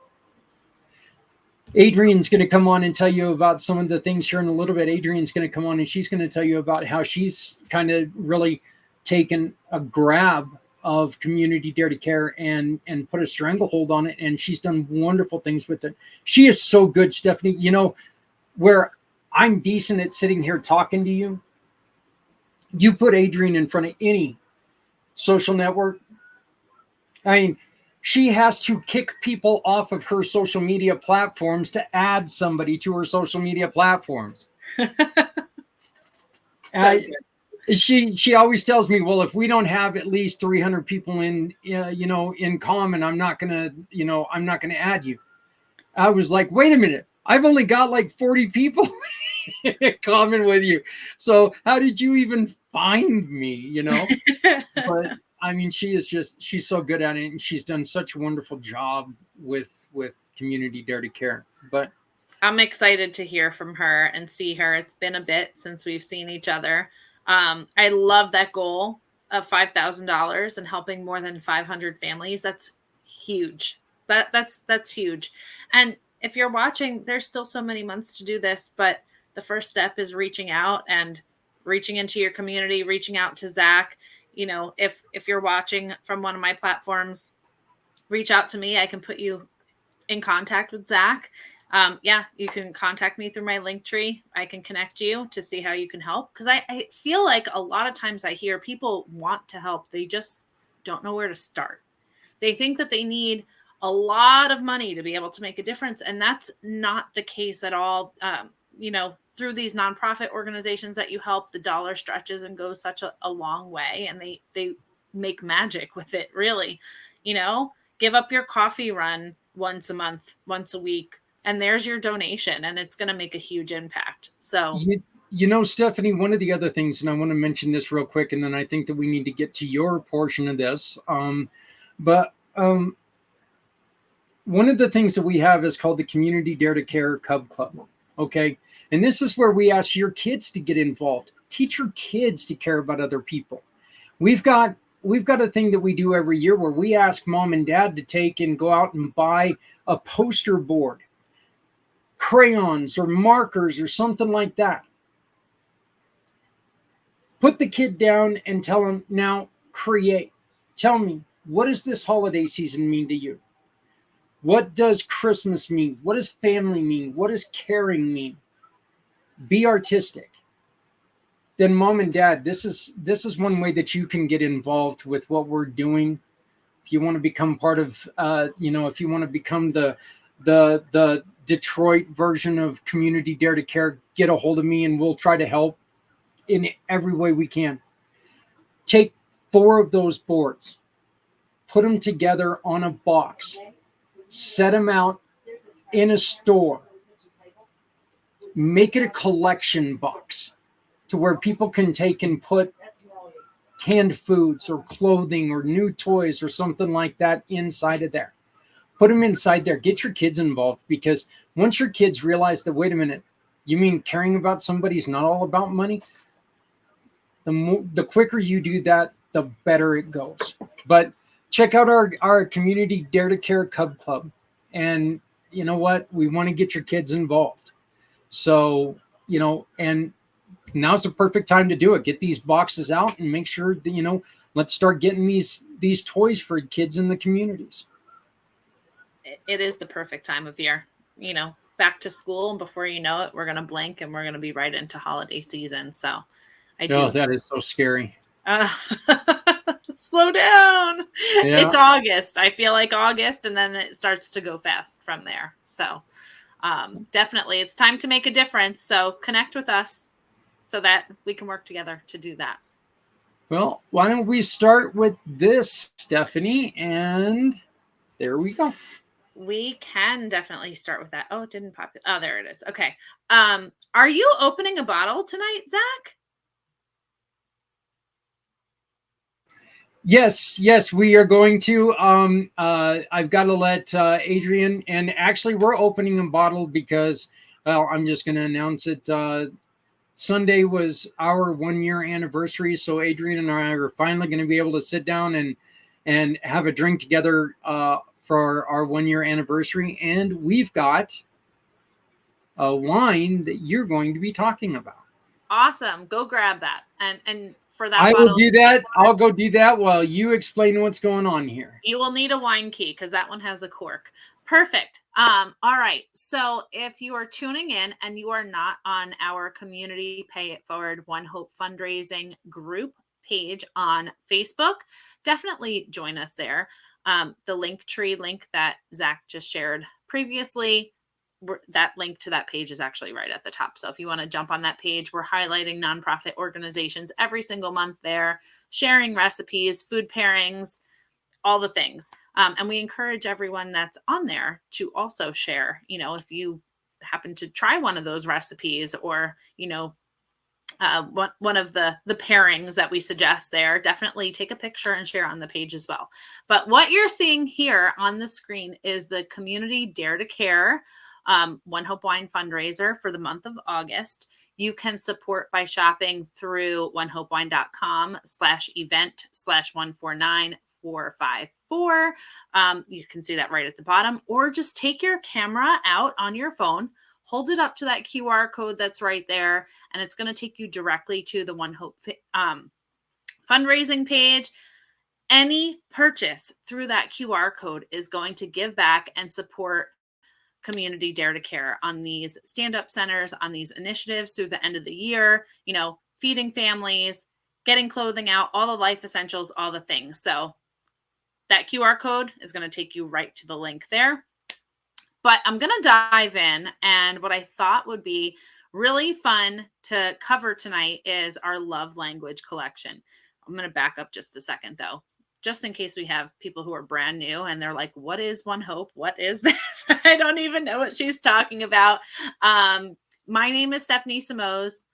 Adrian's going to come on and tell you about some of the things here in a little bit. Adrian's going to come on and she's going to tell you about how she's kind of really taken a grab of Community Dare to Care and put a stranglehold on it. And she's done wonderful things with it. She is so good, Stephanie. You know, where I'm decent at sitting here talking to you, you put Adrian in front of any social network. I mean, she has to kick people off of her social media platforms to add somebody to her social media platforms. So She always tells me, well, if we don't have at least 300 people in common, I'm not gonna add you. I was like, wait a minute, I've only got like 40 people in common with you, so how did you even find me? But I mean, she's so good at it, and she's done such a wonderful job with Community Dare to Care. But I'm excited to hear from her and see her. It's been a bit since we've seen each other. I love that goal of $5,000 and helping more than 500 families. That's huge. That's huge. And if you're watching, there's still so many months to do this, but the first step is reaching out and reaching into your community, reaching out to Zach. If you're watching from one of my platforms, reach out to me. I can put you in contact with Zach. You can contact me through my link tree. I can connect you to see how you can help. Because I feel like a lot of times I hear people want to help. They just don't know where to start. They think that they need a lot of money to be able to make a difference. And that's not the case at all. Through these nonprofit organizations that you help, the dollar stretches and goes such a long way. And they make magic with it, really. Give up your coffee run once a month, once a week, and there's your donation, and it's going to make a huge impact. So, Stephanie, one of the other things, and I want to mention this real quick, and then I think that we need to get to your portion of this. One of the things that we have is called the Community Dare to Care Cub Club. Okay. And this is where we ask your kids to get involved. Teach your kids to care about other people. We've got a thing that we do every year where we ask mom and dad to take and go out and buy a poster board, crayons or markers or something like that. Put the kid down and tell him, now create. Tell me, what does this holiday season mean to you? What does Christmas mean? What does family mean? What does caring mean? Be artistic. Then mom and dad, this is one way that you can get involved with what we're doing. If you want to become part of, if you want to become the Detroit version of Community Dare to Care, get a hold of me and we'll try to help in every way we can. Take 4 of those boards, put them together on a box, set them out in a store, make it a collection box to where people can take and put canned foods or clothing or new toys or something like that inside of there. Put them inside there. Get your kids involved, because once your kids realize that, wait a minute, you mean caring about somebody is not all about money? The quicker you do that, the better it goes. But check out our Community Dare to Care Cub Club. And you know what? We want to get your kids involved. So, and now's the perfect time to do it. Get these boxes out and make sure that, let's start getting these toys for kids in the communities. It is the perfect time of year, back to school. And before you know it, we're going to blink and we're going to be right into holiday season. So that is so scary. Slow down. Yeah. It's August. I feel like August, and then it starts to go fast from there. So definitely it's time to make a difference. So connect with us so that we can work together to do that. Well, why don't we start with this, Stephanie? And there we go. We can definitely start with that. Oh, it didn't pop. Oh, there it is. Okay. Are you opening a bottle tonight, Zach? Yes, we are going to. I've got to let Adrian, and actually we're opening a bottle because, well, I'm just going to announce it. Sunday was our 1-year anniversary, so Adrian and I are finally going to be able to sit down and have a drink together for our 1-year anniversary, and we've got a wine that you're going to be talking about. Awesome. Go grab that. And for that I bottle, will do that. I'll go do that while you explain what's going on here. You will need a wine key because that one has a cork. Perfect. All right. So if you are tuning in and you are not on our community Pay It Forward One Hope fundraising group page on Facebook, definitely join us there. The link tree link that Zach just shared previously, that link to that page is actually right at the top. So if you want to jump on that page, we're highlighting nonprofit organizations every single month there, sharing recipes, food pairings, all the things. And we encourage everyone that's on there to also share, if you happen to try one of those recipes, or, one of the pairings that we suggest there, definitely take a picture and share on the page as well. But what you're seeing here on the screen is the Community Dare to Care One Hope Wine fundraiser for the month of August. You can support by shopping through onehopewine.com/event/149454. You can see that right at the bottom, or just take your camera out on your phone, hold it up to that QR code that's right there, and it's going to take you directly to the One Hope fundraising page. Any purchase through that QR code is going to give back and support Community Dare to Care on these stand-up centers, on these initiatives through the end of the year, feeding families, getting clothing out, all the life essentials, all the things. So that QR code is going to take you right to the link there. But I'm going to dive in, and what I thought would be really fun to cover tonight is our love language collection. I'm going to back up just a second, though, just in case we have people who are brand new and they're like, what is One Hope? What is this? I don't even know what she's talking about. My name is Stephanie Simoes.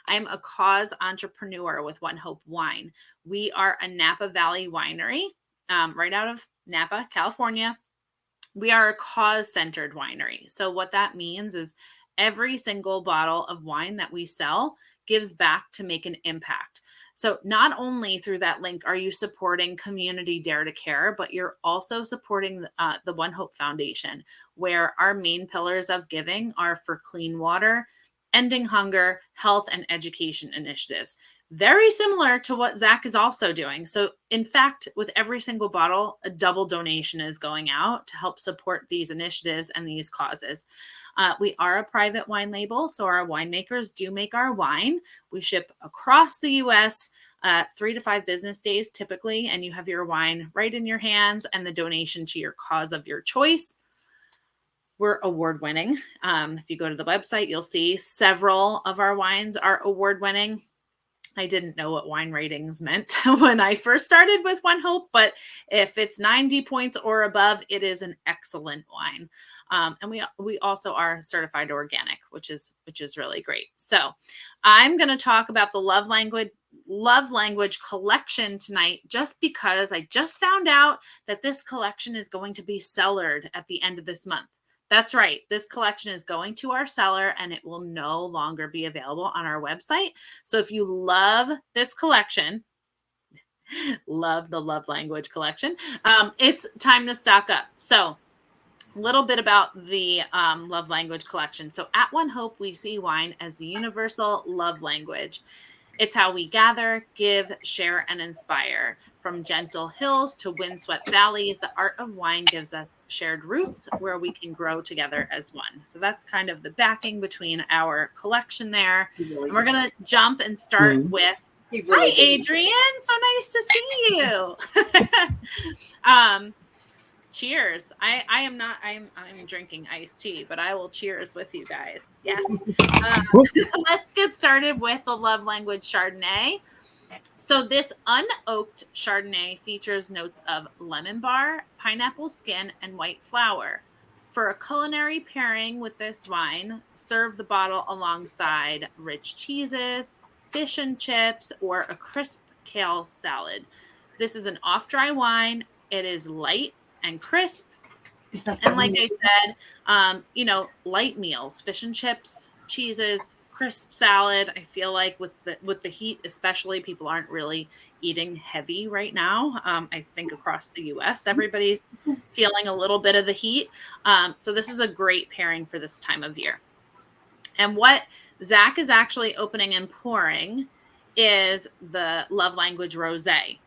I'm a cause entrepreneur with One Hope Wine. We are a Napa Valley winery right out of Napa, California. We are a cause-centered winery. So what that means is every single bottle of wine that we sell gives back to make an impact. So not only through that link are you supporting Community Dare to Care, but you're also supporting the One Hope Foundation, where our main pillars of giving are for clean water, ending hunger, health, and education initiatives. Very similar to what Zach is also doing. So in fact, with every single bottle, a double donation is going out to help support these initiatives and these causes. We are a private wine label, so our winemakers do make our wine. We ship across the U.S. 3 to 5 business days typically, and you have your wine right in your hands and the donation to your cause of your choice. We're award-winning. If you go to the website, you'll see several of our wines are award-winning. I didn't know what wine ratings meant when I first started with One Hope, but if it's 90 points or above, it is an excellent wine. And we also are certified organic, which is really great. So I'm going to talk about the love language collection tonight, just because I just found out that this collection is going to be cellared at the end of this month. That's right. This collection is going to our cellar, and it will no longer be available on our website. So if you love this collection, love the love language collection, it's time to stock up. So a little bit about the love language collection. So at One Hope, we see wine as the universal love language. It's how we gather, give, share, and inspire. From gentle hills to windswept valleys, the art of wine gives us shared roots where we can grow together as one. So that's kind of the backing between our collection there. And we're going to jump and start with, hi, Adrian. So nice to see you. Cheers. I'm drinking iced tea, but I will cheers with you guys. Yes. Let's get started with the love language Chardonnay. So this unoaked Chardonnay features notes of lemon bar, pineapple skin, and white flower. For a culinary pairing with this wine, serve the bottle alongside rich cheeses, fish and chips, or a crisp kale salad. This is an off-dry wine. It is light and crisp. And like I said, light meals, fish and chips, cheeses, crisp salad. I feel like with the heat, especially, people aren't really eating heavy right now. I think across the US, everybody's feeling a little bit of the heat. So this is a great pairing for this time of year. And what Zach is actually opening and pouring is the love language rosé.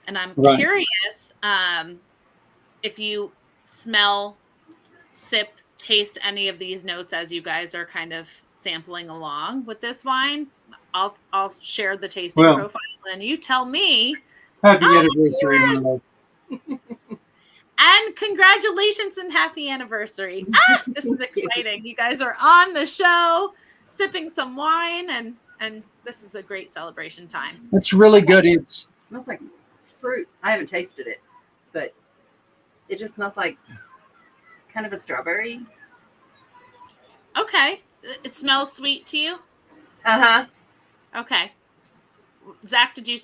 And I'm curious if you smell, sip, taste any of these notes as you guys are kind of sampling along with this wine. I'll share the tasting profile, and you tell me. Happy anniversary. And congratulations and happy anniversary. This is exciting. You guys are on the show, sipping some wine, and this is a great celebration time. It's really good. It smells like fruit. I haven't tasted it, but it just smells like kind of a strawberry. Okay. It smells sweet to you? Uh-huh. Okay. Zach, did you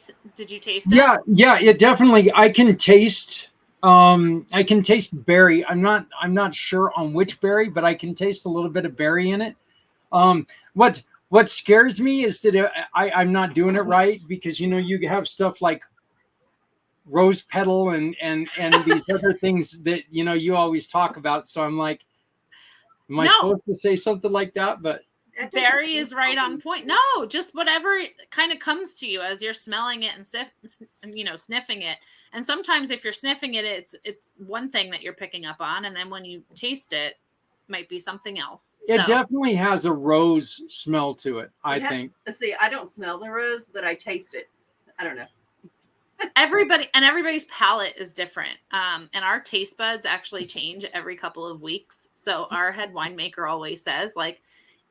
taste it? Yeah, it definitely, I can taste berry. I'm not sure on which berry, but I can taste a little bit of berry in it. What scares me is that I'm not doing it right, because you have stuff like rose petal and these other things that you always talk about. So I'm like, am I supposed to say something like that? But berry is right on point. No, just whatever kind of comes to you as you're smelling it and sniffing it. And sometimes if you're sniffing it, it's one thing that you're picking up on, and then when you taste it, might be something else. It definitely has a rose smell to it, I think. See, I don't smell the rose, but I taste it. I don't know. Everybody's palate is different. And our taste buds actually change every couple of weeks. So our head winemaker always says, like,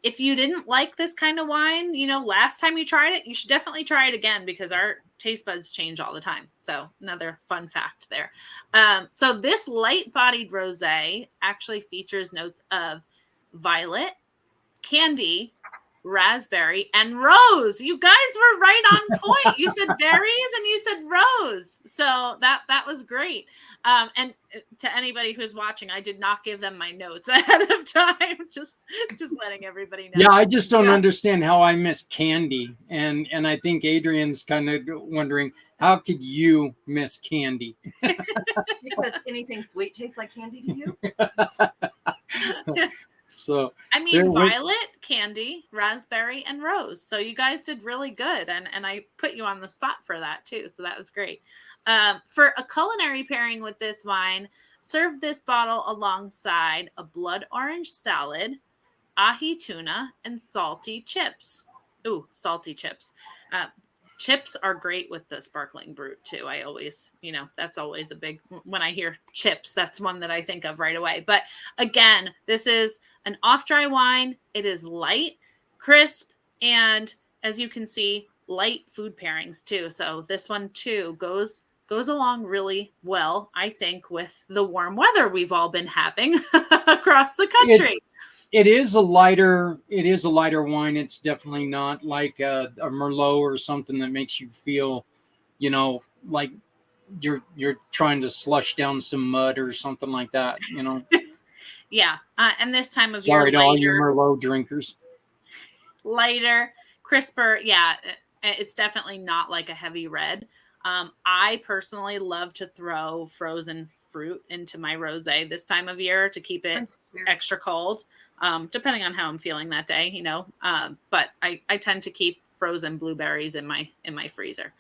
if you didn't like this kind of wine, last time you tried it, you should definitely try it again, because our taste buds change all the time. So another fun fact there. So this light-bodied rosé actually features notes of violet, candy, raspberry, and rose. You guys were right on point. You said berries and you said rose. So that was great. And to anybody who's watching, I did not give them my notes ahead of time. Just letting everybody know. Yeah, I just don't understand how I miss candy. And I think Adrian's kind of wondering, how could you miss candy? Because anything sweet tastes like candy to you? So I mean, violet, candy, raspberry, and rose. So you guys did really good. And I put you on the spot for that too. So that was great. For a culinary pairing with this wine, serve this bottle alongside a blood orange salad, ahi tuna, and salty chips. Ooh, salty chips. Chips are great with the sparkling brut too. I always, that's always a big, when I hear chips, that's one that I think of right away. But again, this is an off-dry wine. It is light, crisp, and as you can see, light food pairings too. So this one too goes along really well, I think, with the warm weather we've all been having across the country. It is a lighter wine. It's definitely not like a Merlot or something that makes you feel, like you're trying to slush down some mud or something like that, Yeah. And this time of year, sorry to all you Merlot drinkers. Lighter, crisper. Yeah, it's definitely not like a heavy red. I personally love to throw frozen fruit into my rosé this time of year to keep it extra cold, depending on how I'm feeling that day, but I tend to keep frozen blueberries in my freezer,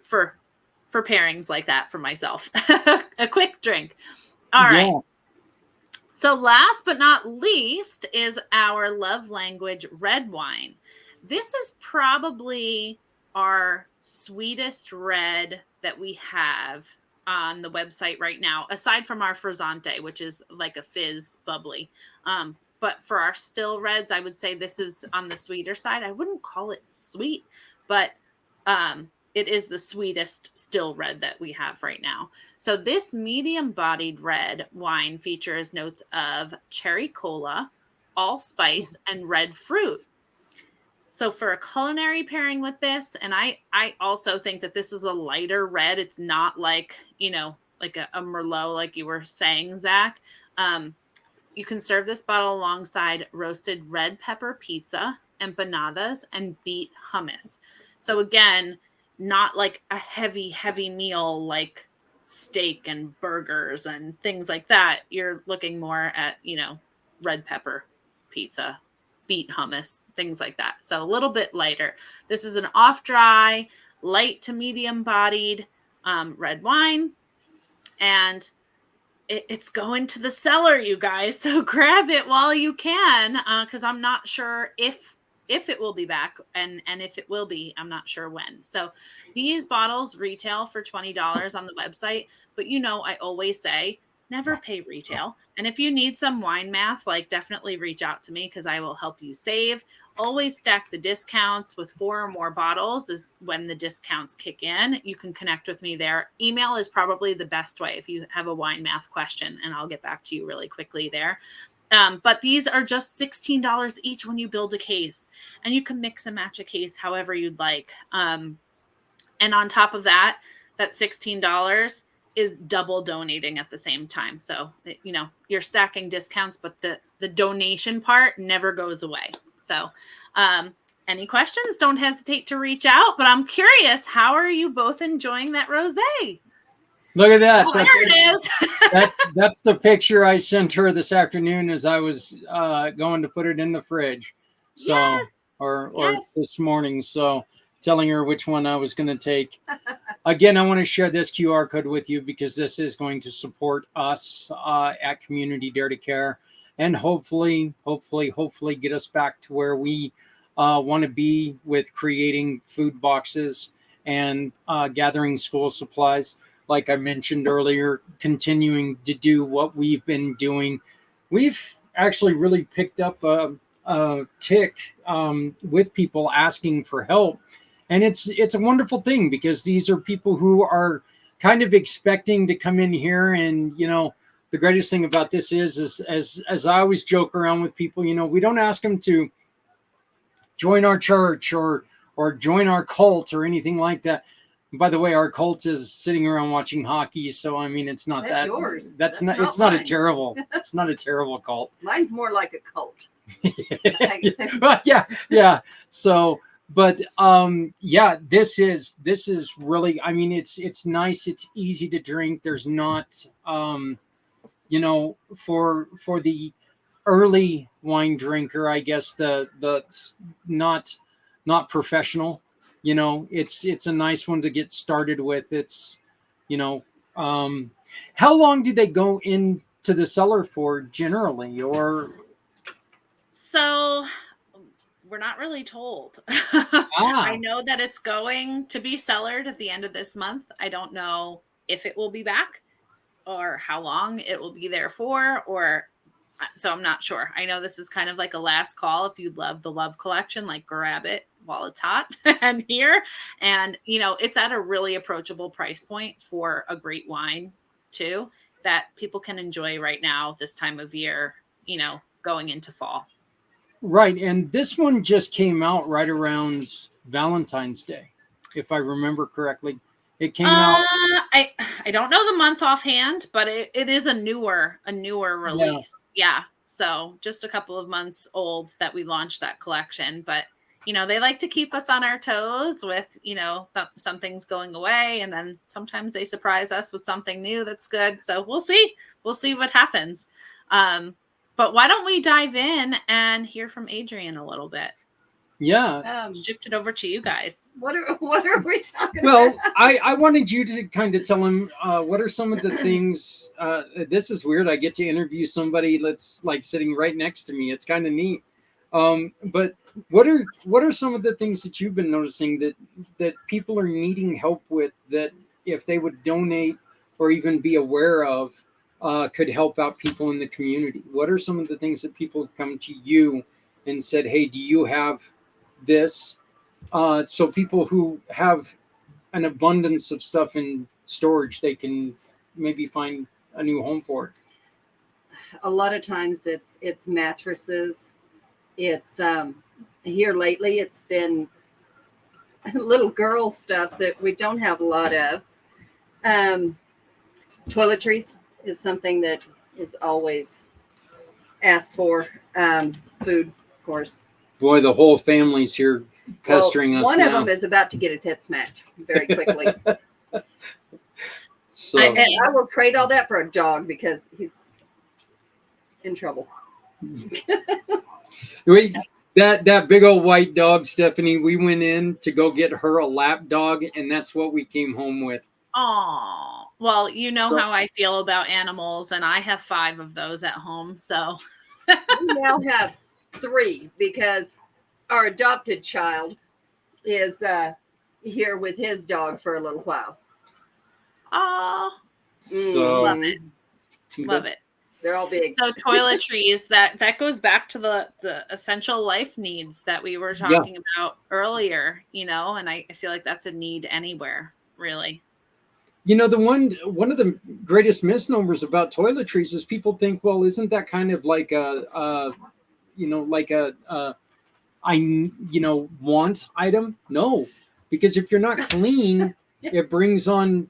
for pairings like that for myself. A quick drink. All right. So last but not least is our love language red wine. This is probably our sweetest red that we have on the website right now, aside from our Frizzante, which is like a fizz bubbly. But for our still reds, I would say this is on the sweeter side. I wouldn't call it sweet, but it is the sweetest still red that we have right now. So this medium-bodied red wine features notes of cherry cola, allspice, and red fruit. So for a culinary pairing with this, and I also think that this is a lighter red. It's not like, like a Merlot, like you were saying, Zach. You can serve this bottle alongside roasted red pepper pizza, empanadas, and beet hummus. So again, not like a heavy, heavy meal like steak and burgers and things like that. You're looking more at, red pepper pizza, beet hummus, things like that. So a little bit lighter. This is an off-dry, light to medium-bodied red wine. And it's going to the cellar, you guys. So grab it while you can, because I'm not sure if if it will be back, and if it will be, I'm not sure when. So these bottles retail for $20 on the website, but I always say never pay retail. And if you need some wine math, like definitely reach out to me because I will help you save. Always stack the discounts with 4 or more bottles is when the discounts kick in. You can connect with me there. Email is probably the best way if you have a wine math question, and I'll get back to you really quickly there. But these are just $16 each when you build a case, and you can mix and match a case however you'd like. And on top of that, that $16 is double donating at the same time. So, you're stacking discounts, but the donation part never goes away. So, any questions, don't hesitate to reach out, but I'm curious, how are you both enjoying that rosé? Look at that. Oh, there it is. That's the picture I sent her this afternoon as I was going to put it in the fridge. So, yes. or Yes. this morning. So telling her which one I was going to take. Again, I want to share this QR code with you because this is going to support us at Community Dare to Care, and hopefully get us back to where we want to be with creating food boxes and gathering school supplies. Like I mentioned earlier, continuing to do what we've been doing. We've actually really picked up a tick with people asking for help. And it's a wonderful thing because these are people who are kind of expecting to come in here. And, the greatest thing about this is as I always joke around with people, we don't ask them to join our church or join our cult or anything like that. By the way, our cult is sitting around watching hockey. So, I mean, it's not That's that yours. That's not, not it's not a mine. terrible, it's not a terrible cult. Mine's more like a cult. yeah. So, but this is really, I mean, it's nice. It's easy to drink. There's not, for the early wine drinker, I guess the not professional, it's a nice one to get started with. It's, how long do they go into the cellar for generally, or? So we're not really told. I Ah, know that it's going to be cellared at the end of this month. I don't know if it will be back or how long it will be there for, so I'm not sure. I know this is kind of like a last call. If you love the Love Collection, like grab it while it's hot and here. And, it's at a really approachable price point for a great wine too, that people can enjoy right now, this time of year, going into fall. right. And this one just came out right around Valentine's Day, if I remember correctly. It came out. I don't know the month offhand, but it is a newer release. Yeah. So just a couple of months old that we launched that collection, but they like to keep us on our toes with, some things going away, and then sometimes they surprise us with something new that's good. So we'll see what happens. But why don't we dive in and hear from Adrian a little bit? Yeah. Shift it over to you guys. What are we talking Well, about? I wanted you to kind of tell him what are some of the things. This is weird. I get to interview somebody that's like sitting right next to me. It's kind of neat. But what are some of the things that you've been noticing that people are needing help with, that if they would donate or even be aware of, could help out people in the community? What are some of the things that people come to you and said, hey, do you have this? So people who have an abundance of stuff in storage, they can maybe find a new home for it. A lot of times it's mattresses. It's here lately it's been little girl stuff that we don't have a lot of. Toiletries is something that is always asked for. Food, of course. Boy, the whole family's here pestering us one now. of them is about to get his head smacked very quickly. So And I will trade all that for a dog because he's in trouble. that big old white dog, Stephanie, we went in to go get her a lap dog, and that's what we came home with. Oh, well, So- how I feel about animals, and I have 5 of those at home. So We now have 3 because our adopted child is here with his dog for a little while. Oh, So love it. Love it. They're all big. So toiletries, that goes back to the essential life needs that we were talking about earlier, and I feel like that's a need anywhere, really. one of the greatest misnomers about toiletries is people think, well, isn't that kind of like a want item? No, because if you're not clean, it brings on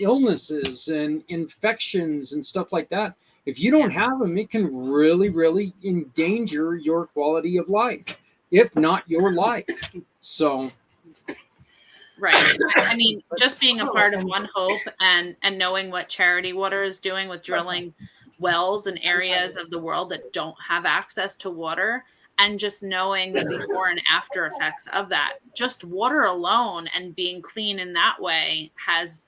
illnesses and infections and stuff like that. If you don't have them, it can really, really endanger your quality of life, if not your life. So, right. I mean, just being a part of ONEHOPE and knowing what Charity Water is doing with drilling wells in areas of the world that don't have access to water, and just knowing the before and after effects of that, just water alone and being clean in that way has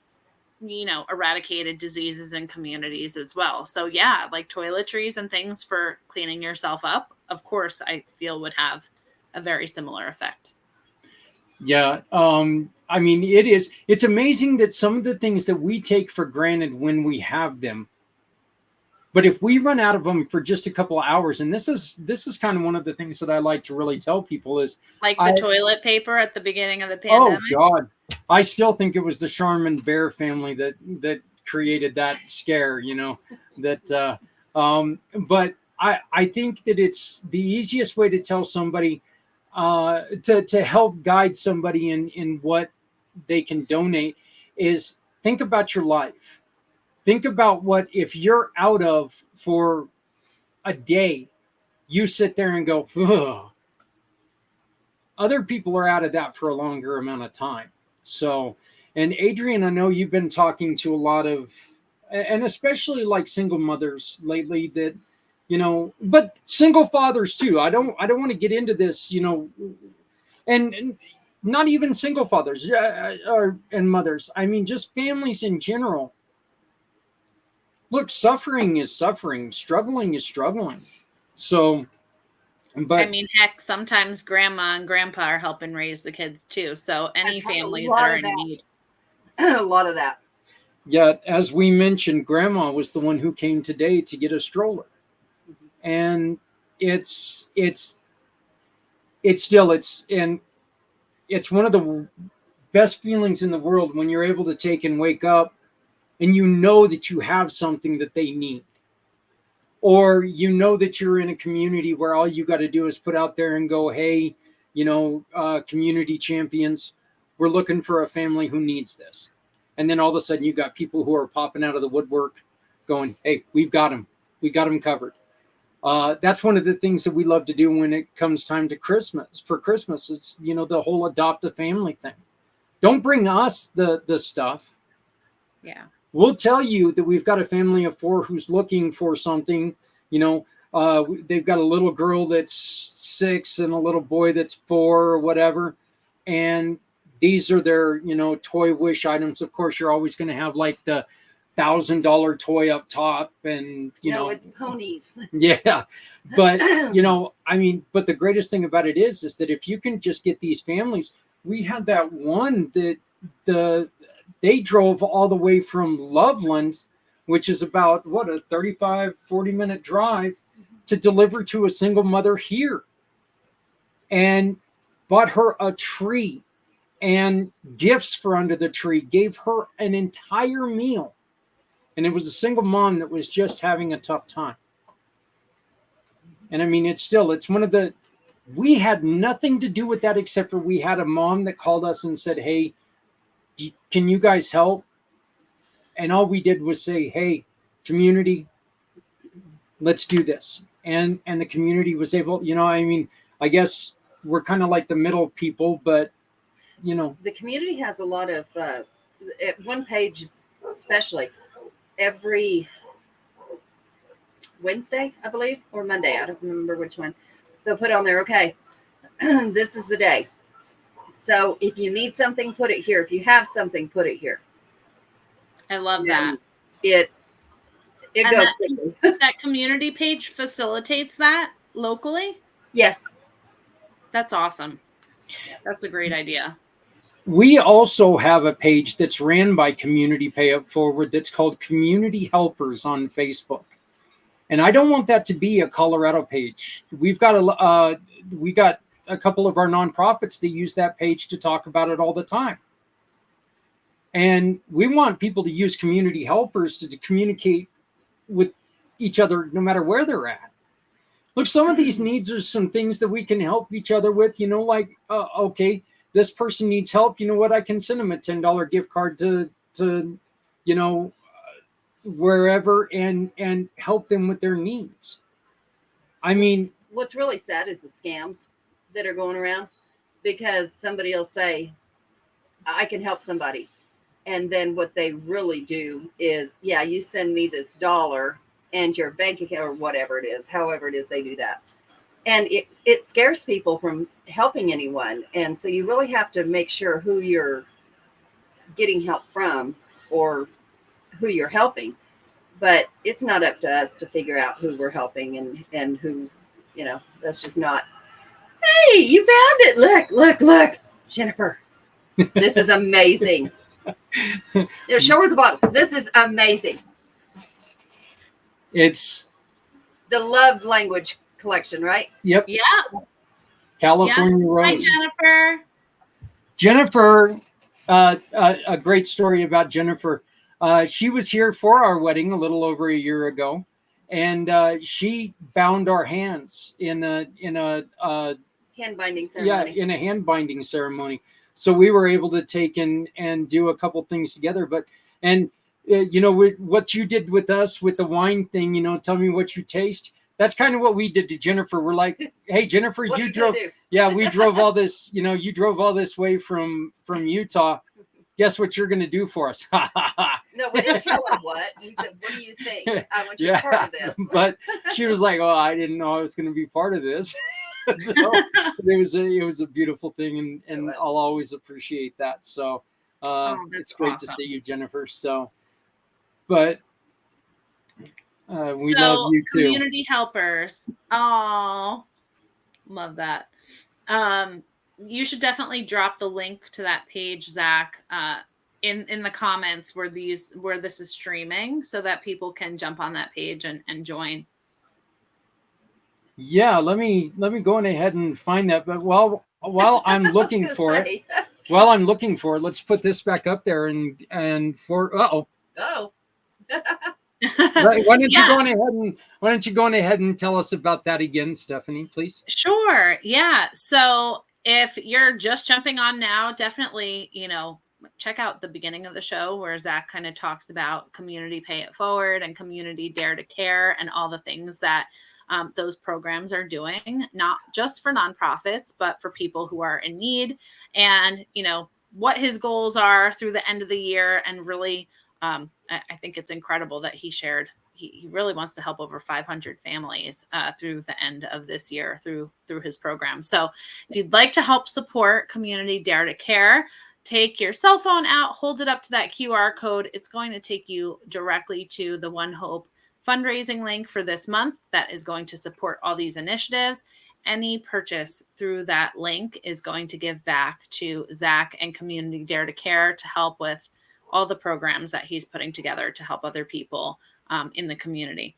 eradicated diseases in communities as well. So yeah, like toiletries and things for cleaning yourself up, of course, I feel would have a very similar effect. Yeah. I mean, it's amazing that some of the things that we take for granted when we have them, but if we run out of them for just a couple of hours, and this is kind of one of the things that I like to really tell people is like the toilet paper at the beginning of the pandemic. Oh God. I still think it was the Charmin Bear family that created that scare, but I think that it's the easiest way to tell somebody, to help guide somebody in what they can donate is think about your life. Think about what, if you're out of for a day, you sit there and go, ugh. Other people are out of that for a longer amount of time. So, and Adrian, I know you've been talking to a lot of, and especially like single mothers lately that, but single fathers too. I don't want to get into this, and not even single fathers and mothers. I mean, just families in general. Look, suffering is suffering. Struggling is struggling. So, but I mean, heck, sometimes grandma and grandpa are helping raise the kids too. So any families that are in need. A lot of that. Yeah, as we mentioned, grandma was the one who came today to get a stroller. And it's one of the best feelings in the world when you're able to take and wake up and you know that you have something that they need. Or that you're in a community where all you got to do is put out there and go, hey, community champions, we're looking for a family who needs this. And then all of a sudden you got people who are popping out of the woodwork going, hey, we've got them. We got them covered. That's one of the things that we love to do when it comes time to Christmas. For Christmas, it's, the whole adopt a family thing. Don't bring us the stuff. Yeah. We'll tell you that we've got a family of 4 who's looking for something. They've got a little girl that's 6 and a little boy that's 4 or whatever. And these are their, toy wish items. Of course, you're always going to have like the $1,000 toy up top and, No, it's ponies. Yeah. But, but the greatest thing about it is that if you can just get these families, we had that one that they drove all the way from Loveland, which is about a 35, 40-minute drive, to deliver to a single mother here, and bought her a tree and gifts for under the tree, gave her an entire meal. And it was a single mom that was just having a tough time. And I mean, it's one of we had nothing to do with that except for we had a mom that called us and said, hey, can you guys help? And all we did was say, hey, community, let's do this. And the community was able, I guess we're kind of like the middle people, but, The community has a lot of, one page especially, every Wednesday, I believe, or Monday, I don't remember which one, they'll put on there, okay, this is the day. So if you need something, put it here. If you have something, put it here. I love that. It goes quickly. That community page facilitates that locally? Yes. That's awesome. That's a great idea. We also have a page that's ran by Community Pay It Forward that's called Community Helpers on Facebook. And I don't want that to be a Colorado page. We got a couple of our nonprofits that use that page to talk about it all the time. And we want people to use community helpers to communicate with each other no matter where they're at. Look, some of these needs are some things that we can help each other with, like, okay, this person needs help. You know what? I can send them a $10 gift card to wherever and help them with their needs. I mean, what's really sad is the scams that are going around, because somebody will say, I can help somebody. And then what they really do is, yeah, you send me this dollar and your bank account or whatever it is, however it is they do that. And it scares people from helping anyone. And so you really have to make sure who you're getting help from or who you're helping. But it's not up to us to figure out who we're helping and who, that's just not. Hey, you found it. Look, Jennifer, this is amazing. Show her the bottle. This is amazing. It's the love language collection, right? Yep. Yeah. California Rose. Hi, Jennifer, a great story about Jennifer. She was here for our wedding a little over a year ago, and she bound our hands in a hand binding ceremony. Yeah, in a hand binding ceremony. So we were able to take and do a couple things together. But what you did with us with the wine thing, tell me what you taste. That's kind of what we did to Jennifer. We're like, hey, Jennifer, you drove. Yeah, we drove all this. You drove all this way from Utah. Guess what you're going to do for us? No, we didn't tell her what. You said, what do you think? I want you to be part of this. But she was like, oh, I didn't know I was going to be part of this. So it was a beautiful thing, and I'll always appreciate that. So it's great to see you, Jennifer. So, but we love you too. Community helpers. Oh, love that. You should definitely drop the link to that page, Zach, in the comments where this is streaming, so that people can jump on that page and join. Yeah, let me go on ahead and find that. But while I'm looking for it, let's put this back up there and for oh. Right, why don't you go on ahead and tell us about that again, Stephanie, please? Sure. Yeah. So if you're just jumping on now, definitely, check out the beginning of the show where Zach kind of talks about Community Pay It Forward and Community Dare to Care and all the things that those programs are doing, not just for nonprofits, but for people who are in need, and, what his goals are through the end of the year. And really, I think it's incredible that he shared. He really wants to help over 500 families through the end of this year through his program. So if you'd like to help support Community Dare to Care, take your cell phone out, hold it up to that QR code. It's going to take you directly to the ONEHOPE fundraising link for this month that is going to support all these initiatives. Any purchase through that link is going to give back to Zach and Community Dare to Care to help with all the programs that he's putting together to help other people in the community.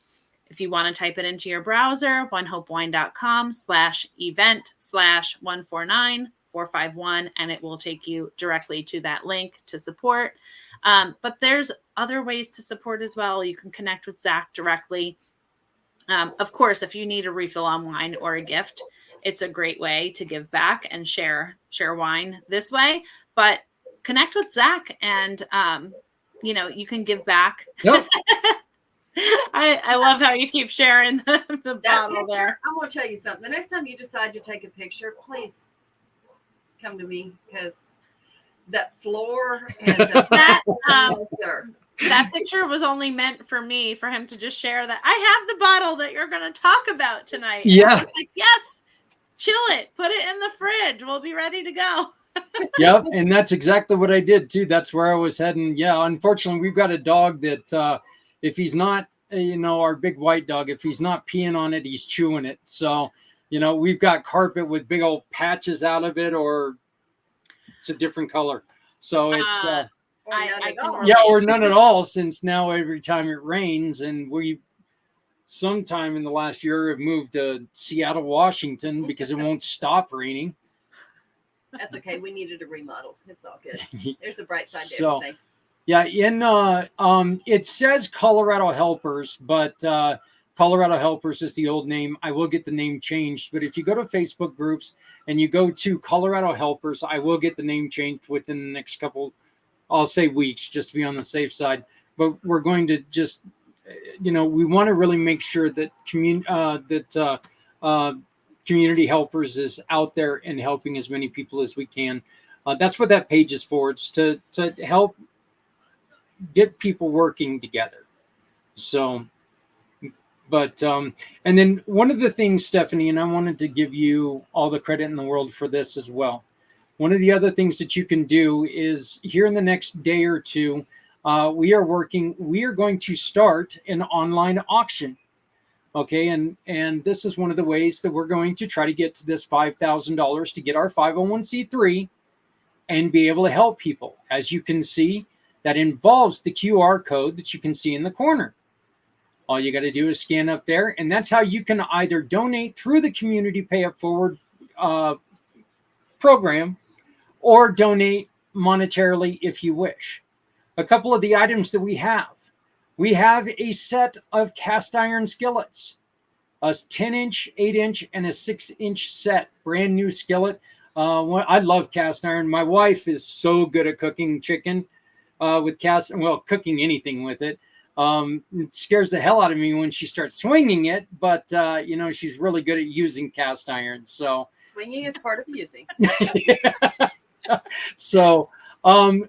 If you want to type it into your browser, onehopewine.com/event/149451, and it will take you directly to that link to support. But there's other ways to support as well. You can connect with Zach directly. Of course, if you need a refill on wine or a gift, it's a great way to give back and share wine this way. But connect with Zach and, you can give back. Yep. I love how you keep sharing the bottle picture, there. I'm going to tell you something. The next time you decide to take a picture, please come to me, because that floor and that picture was only meant for me, for him to just share that I have the bottle that you're going to talk about tonight. Yeah. I was like, yes, chill it, put it in the fridge. We'll be ready to go. Yep, and that's exactly what I did too. That's where I was heading. Yeah, unfortunately, we've got a dog that if he's not, our big white dog, if he's not peeing on it, he's chewing it. So, You know, we've got carpet with big old patches out of it, or it's a different color. So it's Or none at all. yeah, or none at all, since now every time it rains, and we sometime in the last year have moved to Seattle, Washington, because it won't stop raining. That's okay. We needed a remodel. It's all good. There's a bright side to So, everything. yeah, it says Colorado Helpers, but Colorado Helpers is the old name. I will get the name changed, but if you go to Facebook groups and you go to Colorado Helpers, I will get the name changed within the next couple, I'll say weeks, just to be on the safe side. But we're going to just, we want to really make sure that Community Helpers is out there and helping as many people as we can. That's what that page is for. It's to help get people working together. So, but and then one of the things, Stephanie, and I wanted to give you all the credit in the world for this as well. One of the other things that you can do is, here in the next day or two, we are going to start an online auction. Okay, and this is one of the ways that we're going to try to get to this $5,000 to get our 501c3 and be able to help people. As you can see, that involves the QR code that you can see in the corner. All you got to do is scan up there, and that's how you can either donate through the Community Pay It Forward program, or donate monetarily if you wish. A couple of the items that we have a set of cast iron skillets, a 10-inch, 8-inch, and a 6-inch set, brand new skillet. I love cast iron. My wife is so good at cooking chicken with cooking anything with it. It scares the hell out of me when she starts swinging it, but she's really good at using cast iron. So swinging is part of using. So, we're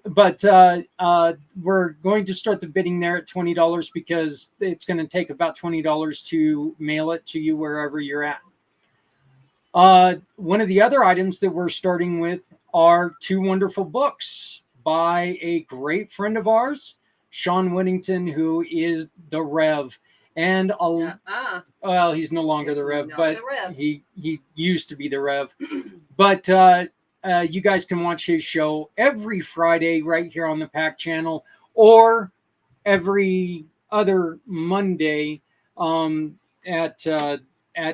going to start the bidding there at $20, because it's going to take about $20 to mail it to you wherever you're at. One of the other items that we're starting with are 2 wonderful books by a great friend of ours, Sean Whittington, who is the Rev. And well, he's no longer the Rev, but he used to be the Rev. But you guys can watch his show every Friday right here on the pACT channel, or every other Monday at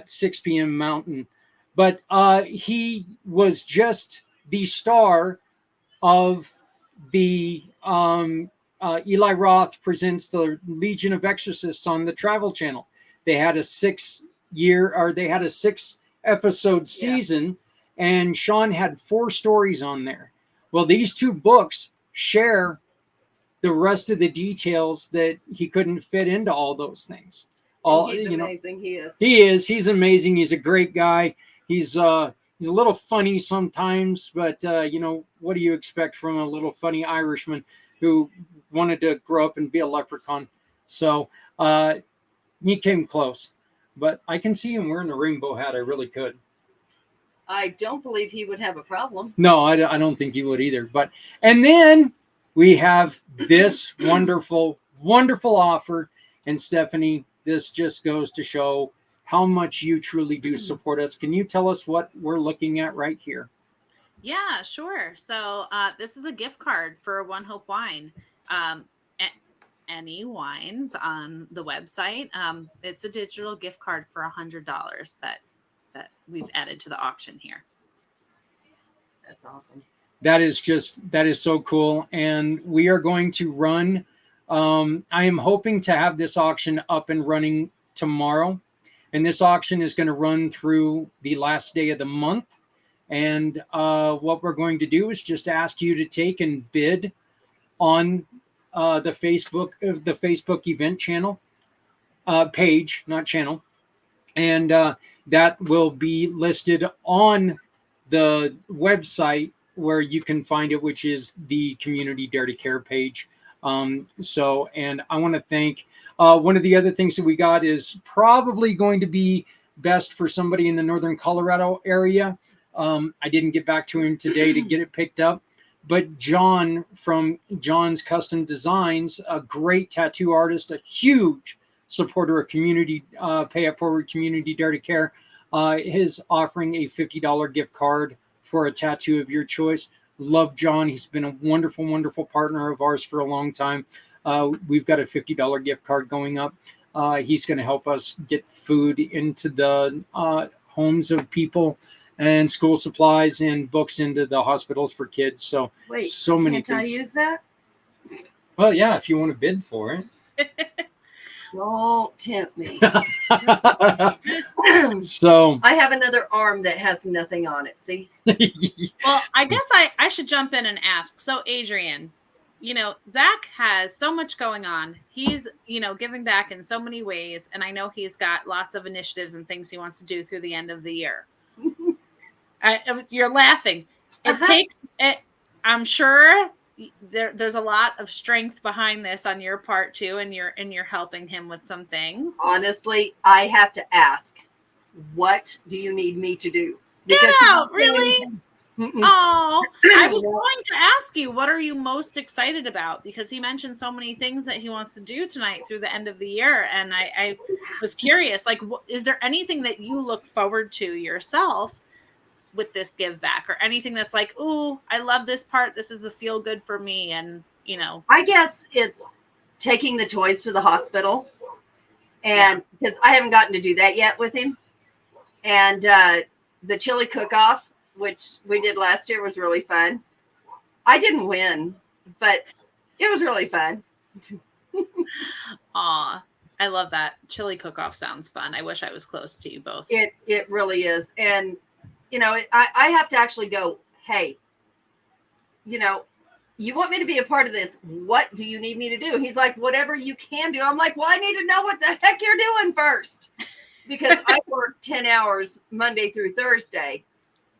6 p.m. Mountain. But he was just the star of the Eli Roth Presents the Legion of Exorcists on the Travel Channel. They had a 6-episode season. And Sean had 4 stories on there. Well, these 2 books share the rest of the details that he couldn't fit into all those things. He's amazing. He is. He's amazing. He's a great guy. He's a little funny sometimes, but what do you expect from a little funny Irishman who wanted to grow up and be a leprechaun? So he came close. But I can see him wearing a rainbow hat. I really could. I don't believe he would have a problem. No, I don't think he would either. And then we have this wonderful, wonderful offer. And Stephanie, this just goes to show how much you truly do support us. Can you tell us what we're looking at right here? Yeah, sure. So this is a gift card for ONEHOPE wine. Any wines on the website. It's a digital gift card for $100 that we've added to the auction here. That's awesome. That is so cool. And we are going to run, I am hoping to have this auction up and running tomorrow. And this auction is going to run through the last day of the month. And what we're going to do is just ask you to take and bid on the Facebook event channel page, not channel. And that will be listed on the website where you can find it, which is the Community Dare to Care page. And I want to thank one of the other things that we got is probably going to be best for somebody in the Northern Colorado area. I didn't get back to him today to get it picked up, but John from John's Custom Designs, a great tattoo artist, a huge supporter of Community Pay It Forward, Community Dare to Care. is offering a $50 gift card for a tattoo of your choice. Love John. He's been a wonderful, wonderful partner of ours for a long time. We've got a $50 gift card going up. He's going to help us get food into the homes of people, and school supplies and books into the hospitals for kids. So, Wait, so many can't I things. use that? Well, yeah, if you want to bid for it. Don't tempt me. So I have another arm that has nothing on it. See? Well, I guess I should jump in and ask. So, Adrian, Zach has so much going on. He's, giving back in so many ways. And I know he's got lots of initiatives and things he wants to do through the end of the year. You're laughing. It takes it. I'm sure there's a lot of strength behind this on your part too, and you're helping him with some things. Honestly, I have to ask, what do you need me to do? Get out, really? Oh, I was going to ask you, what are you most excited about? Because he mentioned so many things that he wants to do tonight through the end of the year. And I was curious, like, is there anything that you look forward to yourself with this give back, or anything that's like, ooh, I love this part. This is a feel good for me. And, I guess it's taking the toys to the hospital. And because I haven't gotten to do that yet with him. And the chili cook-off, which we did last year, was really fun. I didn't win, but it was really fun. Aw, I love that. Chili cook-off sounds fun. I wish I was close to you both. It really is. And, I have to actually go, hey, you want me to be a part of this. What do you need me to do? He's like, whatever you can do. I'm like, well, I need to know what the heck you're doing first. Because I work 10 hours Monday through Thursday.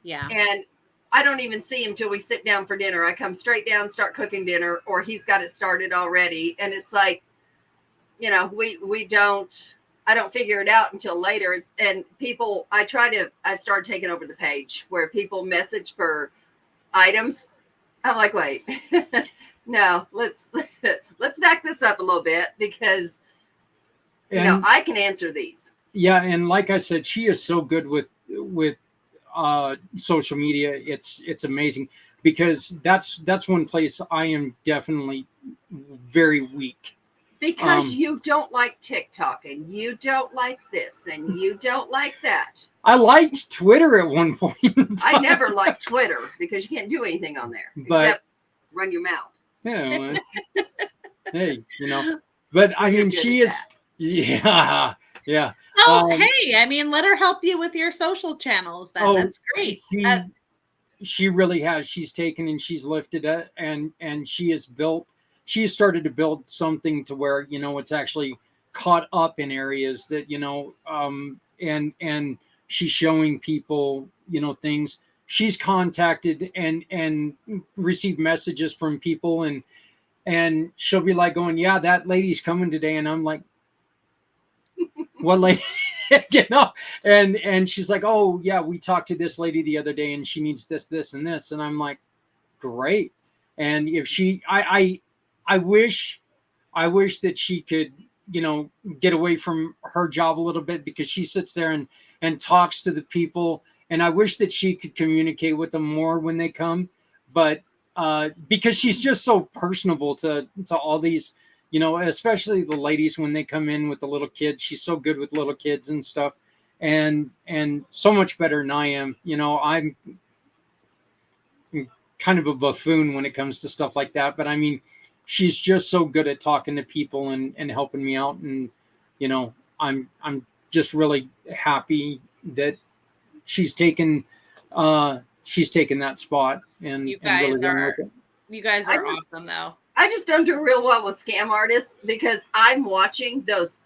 Yeah. And I don't even see him till we sit down for dinner. I come straight down, start cooking dinner, or he's got it started already. And it's like, I don't figure it out until later. And people, I started taking over the page where people message for items. I'm like, wait, no, let's back this up a little bit, because, I can answer these. Yeah. And like I said, she is so good with social media. It's amazing, because that's one place I am definitely very weak. Because you don't like TikTok, and you don't like this, and you don't like that. I liked Twitter at one point. I never liked Twitter, because you can't do anything on there except run your mouth. Yeah. Hey, but I mean, she is. Yeah. Yeah. Oh, hey, I mean, let her help you with your social channels then. That's great. She really has. She's taken and she's lifted it, and she has started to build something to where, it's actually caught up in areas that, and she's showing people, things. She's contacted and received messages from people, and she'll be like going, yeah, that lady's coming today. And I'm like, what lady? And she's like, oh yeah, we talked to this lady the other day, and she needs this and this. And I'm like, great. And if I wish that she could, get away from her job a little bit, because she sits there and talks to the people. And I wish that she could communicate with them more when they come. But because she's just so personable to all these, especially the ladies when they come in with the little kids. She's so good with little kids and stuff, and so much better than I am. I'm kind of a buffoon when it comes to stuff like that. But I mean, she's just so good at talking to people and helping me out. And, I'm just really happy that she's taken that spot. And you guys are really awesome though. I just don't do real well with scam artists, because I'm watching those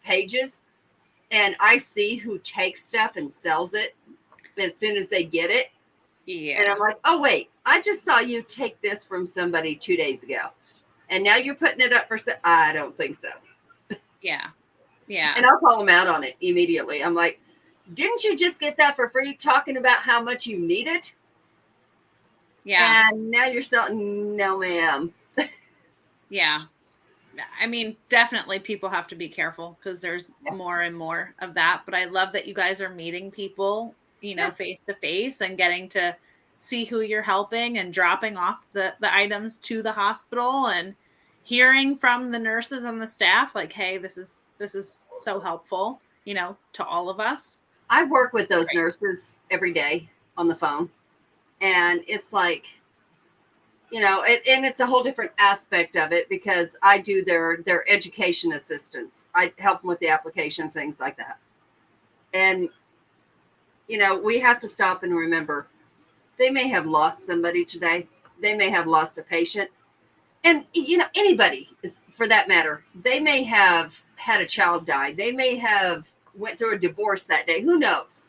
pages, and I see who takes stuff and sells it as soon as they get it. Yeah. And I'm like, oh wait, I just saw you take this from somebody 2 days ago, and now you're putting it up for sale. I don't think so. Yeah. Yeah. And I'll call them out on it immediately. I'm like, didn't you just get that for free, talking about how much you need it? Yeah. And now you're selling. No, ma'am. Yeah. I mean, definitely people have to be careful because there's more and more of that. But I love that you guys are meeting people, face to face and getting to see who you're helping and dropping off the items to the hospital and hearing from the nurses and the staff like, hey, this is so helpful, to all of us. I work with those nurses every day on the phone, and it's like, and it's a whole different aspect of it because I do their education assistance. I help them with the application, things like that. And, we have to stop and remember they may have lost somebody today. They may have lost a patient. And, anybody is, for that matter, they may have had a child die. They may have went through a divorce that day. Who knows?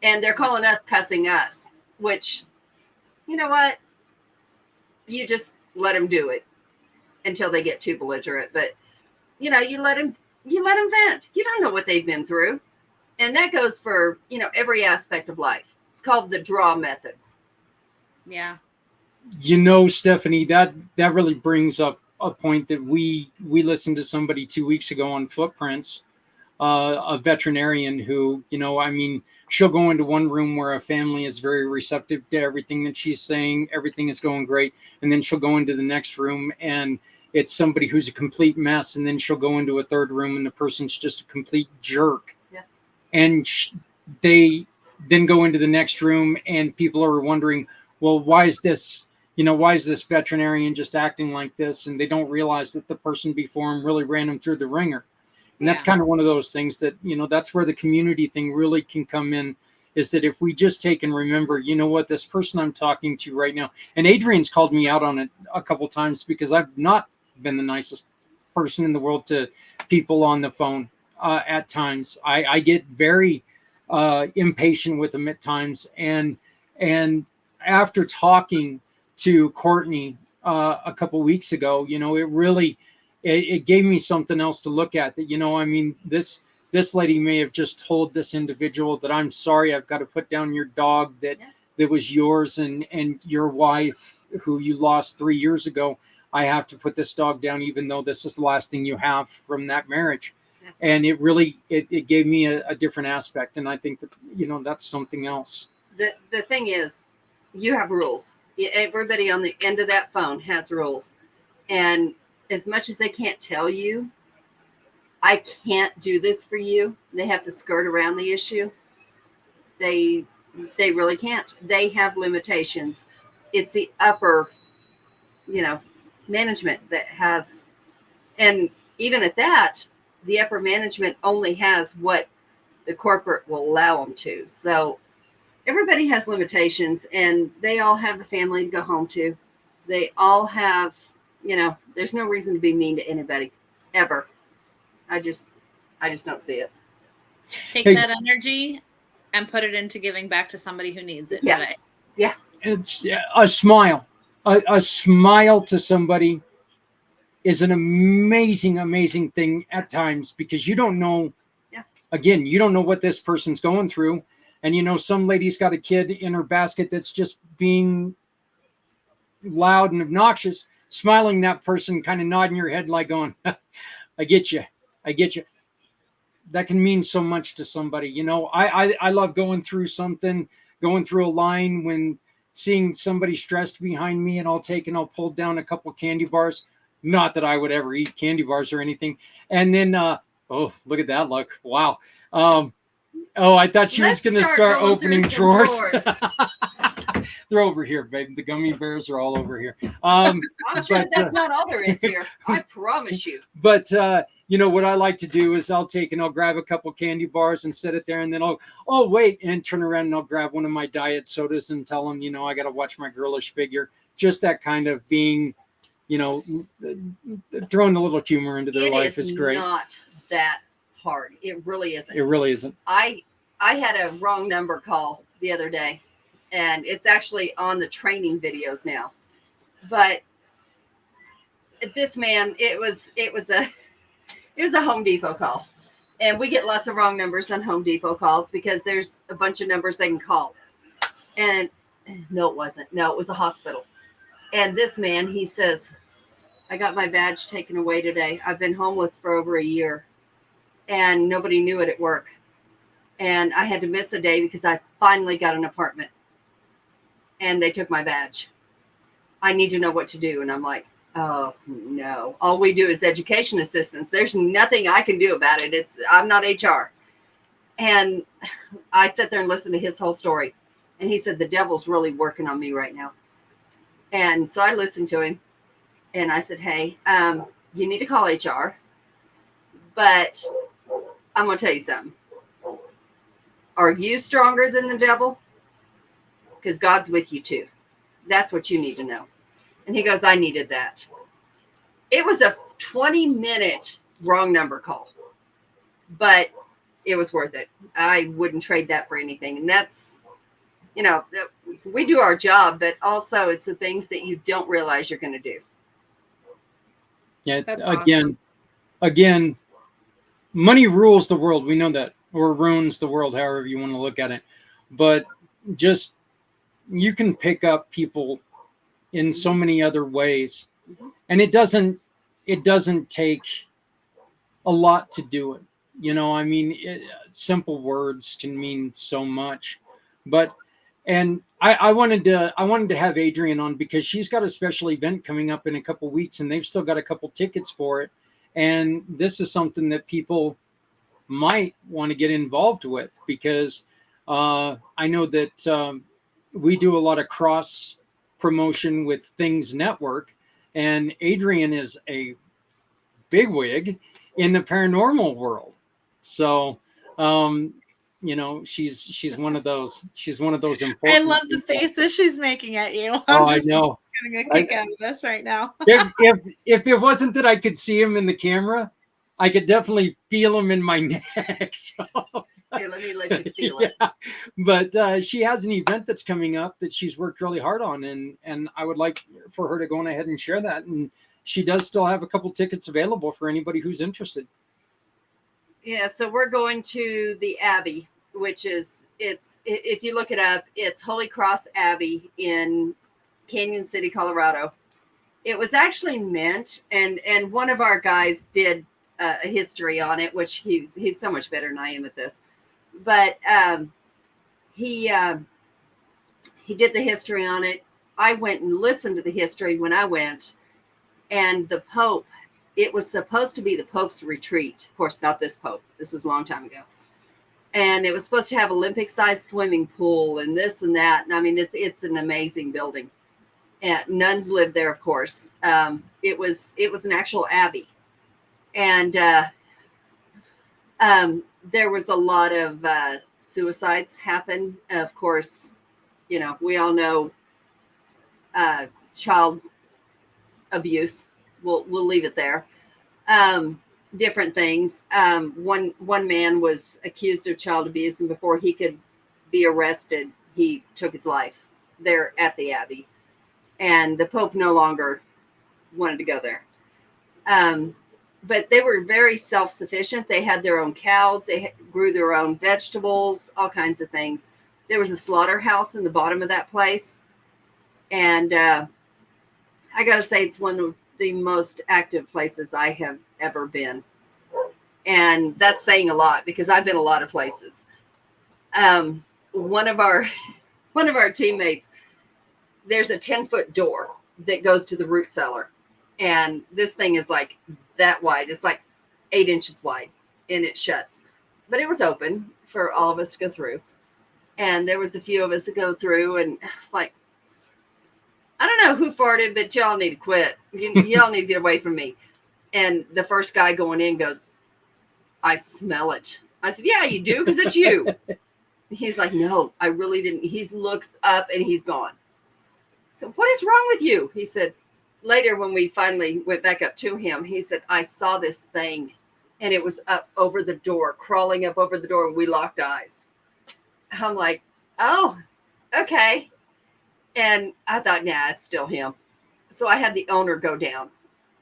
And they're calling us, cussing us, which, you know what? You just let them do it until they get too belligerent. But, you let them vent. You don't know what they've been through. And that goes for, every aspect of life. It's called the draw method. Yeah. Stephanie, that really brings up a point that we listened to somebody 2 weeks ago on Footprints, a veterinarian who, she'll go into one room where a family is very receptive to everything that she's saying. Everything is going great. And then she'll go into the next room and it's somebody who's a complete mess. And then she'll go into a third room and the person's just a complete jerk. Yeah. And they then go into the next room and people are wondering, well, why is this veterinarian just acting like this? And they don't realize that the person before him really ran him through the ringer. And that's kind of one of those things that, that's where the community thing really can come in, is that if we just take and remember, what, this person I'm talking to right now, and Adrian's called me out on it a couple times because I've not been the nicest person in the world to people on the phone at times. I get very impatient with them at times. And after talking to Courtney a couple weeks ago, it really, it gave me something else to look at that, this lady may have just told this individual that, I'm sorry, I've got to put down your dog that was yours and your wife who you lost 3 years ago. I have to put this dog down, even though this is the last thing you have from that marriage. And it really, it gave me a different aspect. And I think that, that's something else. The thing is, you have rules. Everybody on the end of that phone has rules. And as much as they can't tell you, I can't do this for you, they have to skirt around the issue. They really can't. They have limitations. It's the upper, management that has, and even at that, the upper management only has what the corporate will allow them to. So everybody has limitations, and they all have a family to go home to. They all have, there's no reason to be mean to anybody ever. I just don't see it. Take that energy and put it into giving back to somebody who needs it today. Yeah. It's a smile. A smile to somebody is an amazing, amazing thing at times, because you don't know, again, you don't know what this person's going through. And, some lady's got a kid in her basket that's just being loud and obnoxious, smiling that person, kind of nodding your head like going, I get you. That can mean so much to somebody. I love going through a line when seeing somebody stressed behind me, and I'll pull down a couple candy bars. Not that I would ever eat candy bars or anything. And then, oh, look at that look. Wow. I thought she was going to start opening drawers. They're over here, babe. The gummy bears are all over here. I'm sure that's not all there is here. I promise you. But, what I like to do is I'll grab a couple candy bars and set it there. And then I'll wait and turn around and I'll grab one of my diet sodas and tell them, I got to watch my girlish figure. Just that kind of being, throwing a little humor into their life is great. It's not that hard. It really isn't. It really isn't. I had a wrong number call the other day, and it's actually on the training videos now. But this man, it was a Home Depot call, and we get lots of wrong numbers on Home Depot calls because there's a bunch of numbers they can call. And no, it wasn't. No, it was a hospital. And this man, he says, I got my badge taken away today. I've been homeless for over a year and nobody knew it at work. And I had to miss a day because I finally got an apartment and they took my badge. I need to know what to do. And I'm like, oh no, all we do is education assistance. There's nothing I can do about it. I'm not HR. And I sat there and listened to his whole story. And he said, the devil's really working on me right now. And so I listened to him and I said, hey, you need to call HR, but I'm going to tell you something. Are you stronger than the devil? Because God's with you too. That's what you need to know. And he goes, I needed that. It was a 20-minute wrong number call, but it was worth it. I wouldn't trade that for anything. And that's, you know, we do our job, but also it's the things that you don't realize you're going to do. Yeah. That's Again, money rules the world. We know that, or ruins the world, however you want to look at it. But just, you can pick up people in so many other ways, and it doesn't take a lot to do it. You know, I mean, simple words can mean so much. But, and I wanted to have Adrienne on because she's got a special event coming up in a couple weeks, and they've still got a couple tickets for it. And this is something that people might want to get involved with, because I know that we do a lot of cross promotion with Things Network, and Adrienne is a bigwig in the paranormal world. So, you know, she's one of those important. I love the faces she's making at you. I know. Getting a kick out of this right now. if it wasn't that I could see him in the camera, I could definitely feel him in my neck. So, Here, let you feel it. yeah. But she has an event that's coming up that she's worked really hard on, and I would like for her to go on ahead and share that. And she does still have a couple tickets available for anybody who's interested. Yeah, so we're going to the Abbey, which is, if you look it up, it's Holy Cross Abbey in Canyon City, Colorado. It was actually meant, and one of our guys did a history on it, which he's so much better than I am at this. But he did the history on it. I went and listened to the history when I went, and the Pope, it was supposed to be the Pope's retreat. Of course, not this Pope. This was a long time ago. And it was supposed to have Olympic-sized swimming pool and this and that. And I mean, it's an amazing building. And nuns lived there, of course. It was an actual abbey. And there was a lot of suicides happen. Of course, you know, we all know child abuse. We'll leave it there. Different things. One man was accused of child abuse, and before he could be arrested, he took his life there at the Abbey. And the Pope no longer wanted to go there. But they were very self-sufficient. They had their own cows. They grew their own vegetables, all kinds of things. There was a slaughterhouse in the bottom of that place. And I got to say, it's one of the most active places I have ever been. And that's saying a lot because I've been a lot of places. One of our teammates, there's a 10-foot door that goes to the root cellar. And this thing is like that wide. It's like 8 inches wide and it shuts. But it was open for all of us to go through. And there was a few of us that go through, and it's like, I don't know who farted, but y'all need to quit. Y'all need to get away from me. And the first guy going in goes, I smell it. I said, yeah, you do, because it's you. He's like, no, I really didn't. He looks up and he's gone. So what is wrong with you? He said, later when we finally went back up to him, he said, I saw this thing and it was up over the door, crawling up over the door, and we locked eyes. I'm like, oh, okay. And I thought, nah, it's still him. So I had the owner go down,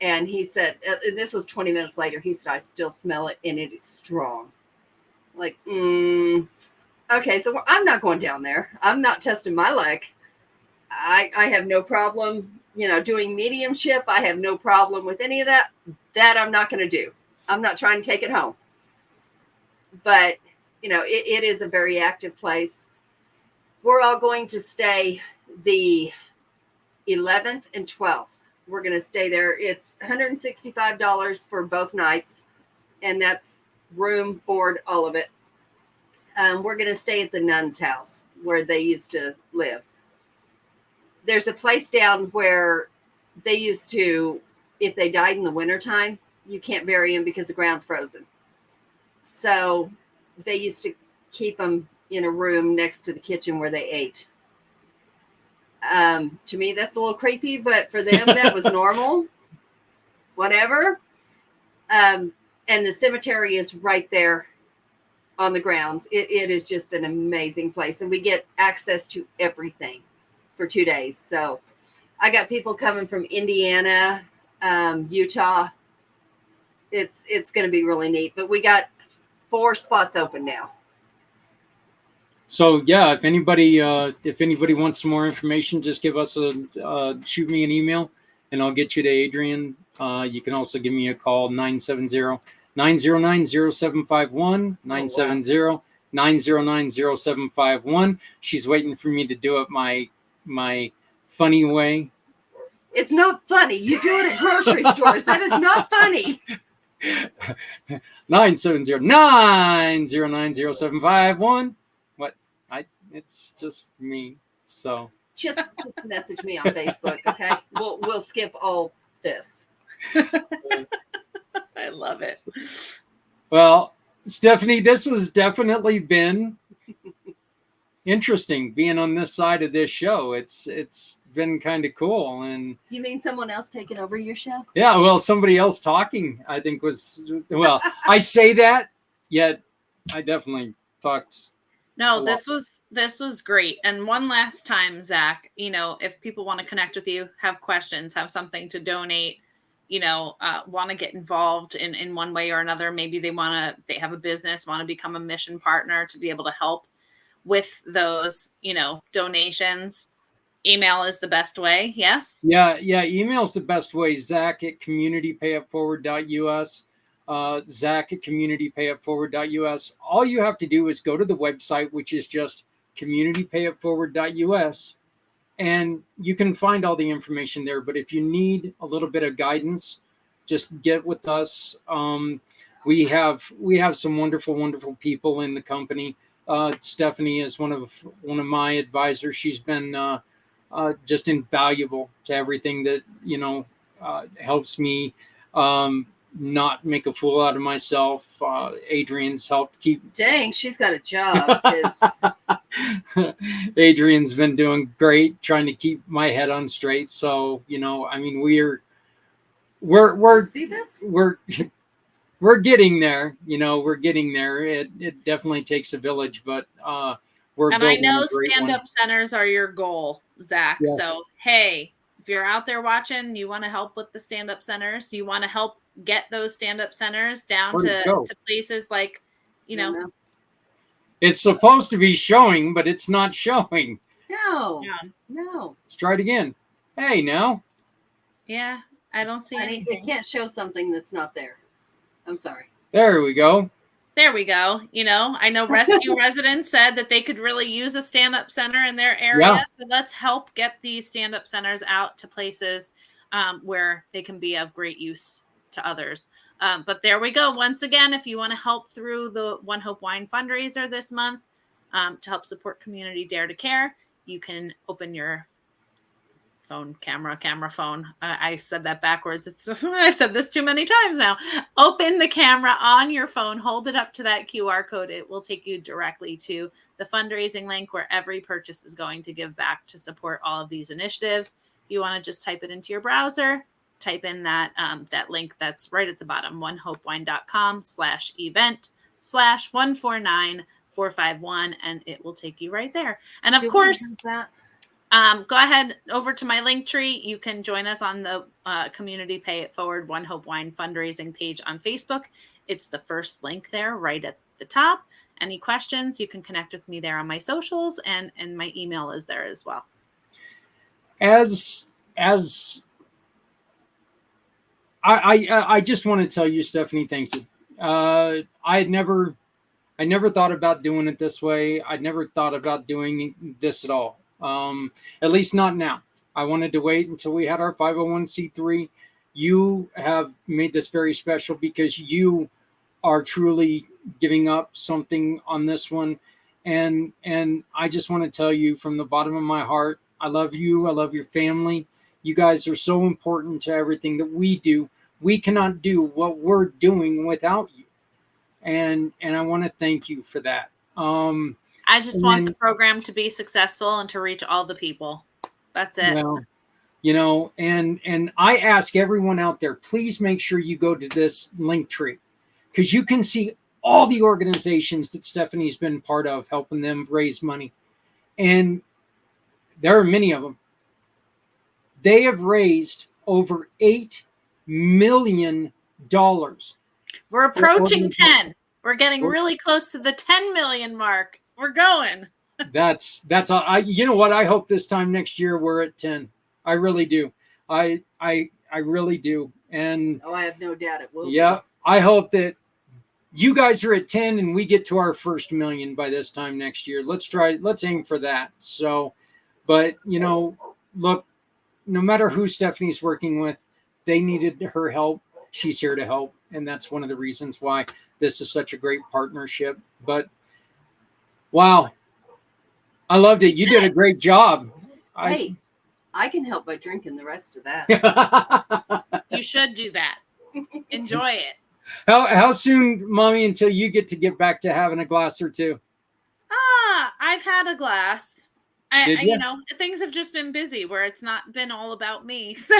and he said, and this was 20 minutes later, he said, I still smell it and it is strong. Like, okay, so I'm not going down there. I'm not testing my luck. I have no problem doing mediumship. I have no problem with any of that. That I'm not going to do. I'm not trying to take it home. But, it is a very active place. We're all going to stay the 11th and 12th. We're going to stay there. It's $165 for both nights, and that's room, board, all of it. We're going to stay at the nun's house where they used to live. There's a place down where they used to, if they died in the wintertime, you can't bury them because the ground's frozen. So they used to keep them in a room next to the kitchen where they ate. To me, that's a little creepy, but for them, that was normal. Whatever. And the cemetery is right there on the grounds. It is just an amazing place. And we get access to everything for 2 days. So I got people coming from Indiana, Utah. It's going to be really neat. But we got 4 spots open now. So yeah, if anybody wants some more information, just give us shoot me an email, and I'll get you to Adrian. You can also give me a call, 970-909-0751, 970-909-0751. She's waiting for me to do it my funny way. It's not funny. You do it at grocery stores. That is not funny. 970-909-0751. It's just me. So just message me on Facebook, okay? We'll skip all this. I love it. Well, Stephanie, this has definitely been interesting being on this side of this show. It's been kind of cool. And you mean someone else taking over your show? Yeah, well, somebody else talking, I think I say that, yet I definitely talked. No, this was great. And one last time, Zach, if people want to connect with you, have questions, have something to donate, want to get involved in one way or another, maybe they have a business, want to become a mission partner to be able to help with those, donations, email is the best way. Yes. Yeah. Email is the best way. Zach at communitypayupforward.us. Zach at communitypayupforward.us. All you have to do is go to the website, which is just communitypayupforward.us, and you can find all the information there. But if you need a little bit of guidance, just get with us. We have some wonderful people in the company. Stephanie is one of my advisors. She's been just invaluable to everything that helps me not make a fool out of myself. Adrian's helped keep. Dang, she's got a job. Adrian's been doing great trying to keep my head on straight. So we're see this? We're getting there. We're getting there. It definitely takes a village, but we're. And I know stand-up centers are your goal, Zach. Yes. So hey, if you're out there watching, you want to help with the stand-up centers, you want to help get those stand-up centers down to places like, It's supposed to be showing, but it's not showing. No. Let's try it again. Hey, now. Yeah, I don't see anything. It can't show something that's not there. I'm sorry. There we go. There we go. I know Rescue residents said that they could really use a stand-up center in their area. Yeah. So let's help get these stand-up centers out to places where they can be of great use to others. But there we go. Once again, if you want to help through the One Hope Wine fundraiser this month to help support Community Dare to Care, you can open your camera phone. I said that backwards. I've said this too many times now. Open the camera on your phone, hold it up to that QR code. It will take you directly to the fundraising link where every purchase is going to give back to support all of these initiatives. If you want to just type it into your browser, type in that link that's right at the bottom, onehopewine.com/event/149451, and it will take you right there. And of course, go ahead over to my link tree. You can join us on the Community Pay It Forward One Hope Wine fundraising page on Facebook. It's the first link there right at the top. Any questions, you can connect with me there on my socials, and my email is there as well. As as I just want to tell you, Stephanie, thank you. I never thought about doing it this way. I never thought about doing this at all. At least not now. I wanted to wait until we had our 501c3. You have made this very special because you are truly giving up something on this one. And I just want to tell you from the bottom of my heart, I love you. I love your family. You guys are so important to everything that we do. We cannot do what we're doing without you. And I want to thank you for that. I just want the program to be successful and to reach all the people. That's it. Well, and I ask everyone out there, please make sure you go to this link tree, because you can see all the organizations that Stephanie's been part of, helping them raise money. And there are many of them. They have raised over $8 million. We're approaching 10. We're getting really close to the 10 million mark. We're going. That's all. You know what? I hope this time next year we're at 10. I really do. I really do. And I have no doubt it will. Yeah, I hope that you guys are at 10 and we get to our first million by this time next year. Let's aim for that. So, but look, no matter who Stephanie's working with, they needed her help. She's here to help. And that's one of the reasons why this is such a great partnership. But wow, I loved it. You did a great job. Hey, I can help by drinking the rest of that. You should do that. Enjoy it. How soon, Mommy, until you get back to having a glass or two? I've had a glass. Things have just been busy where it's not been all about me. So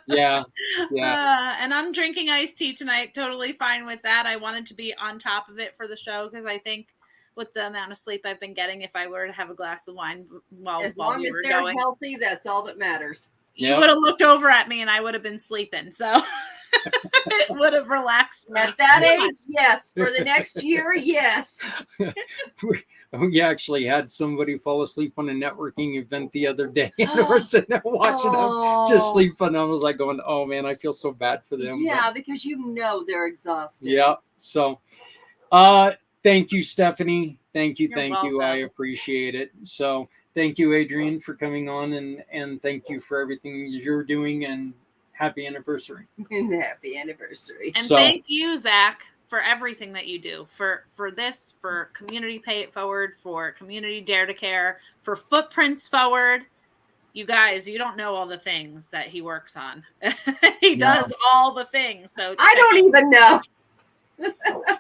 yeah. And I'm drinking iced tea tonight. Totally fine with that. I wanted to be on top of it for the show because I think with the amount of sleep I've been getting, if I were to have a glass of wine while we were going, as long as they're healthy, that's all that matters. You would have looked over at me and I would have been sleeping. So it would have relaxed me. At that age, yes. For the next year, yes. We actually had somebody fall asleep on a networking event the other day, and we're sitting there watching them just sleep. And I was like going, oh man, I feel so bad for them. Yeah, because they're exhausted. Yeah. So thank you, Stephanie. Thank you. You're welcome. I appreciate it. So thank you, Adrian, for coming on, and thank you for everything you're doing, and happy anniversary. Happy anniversary. And thank you, Zach, for everything that you do for this, for Community Pay It Forward, for Community Dare to Care, for Footprints Forward. You guys, you don't know all the things that he works on. He does all the things. So I don't even know.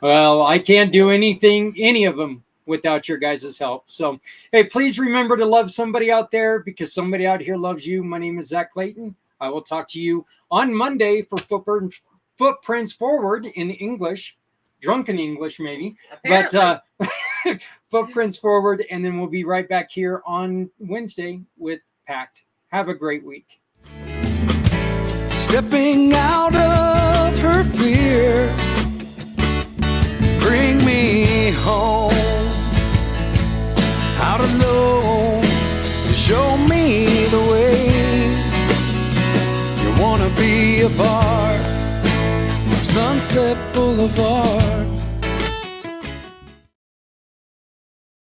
Well, I can't do any of them without your guys' help. So, hey, please remember to love somebody out there, because somebody out here loves you. My name is Zach Clayton. I will talk to you on Monday for Footprints Forward in English, drunken English maybe, apparently. But Footprints Forward, and then we'll be right back here on Wednesday with pACT. Have a great week. Stepping out of her fear, bring me home. Out alone, you show me the way. You wanna be a part of Sunset Boulevard.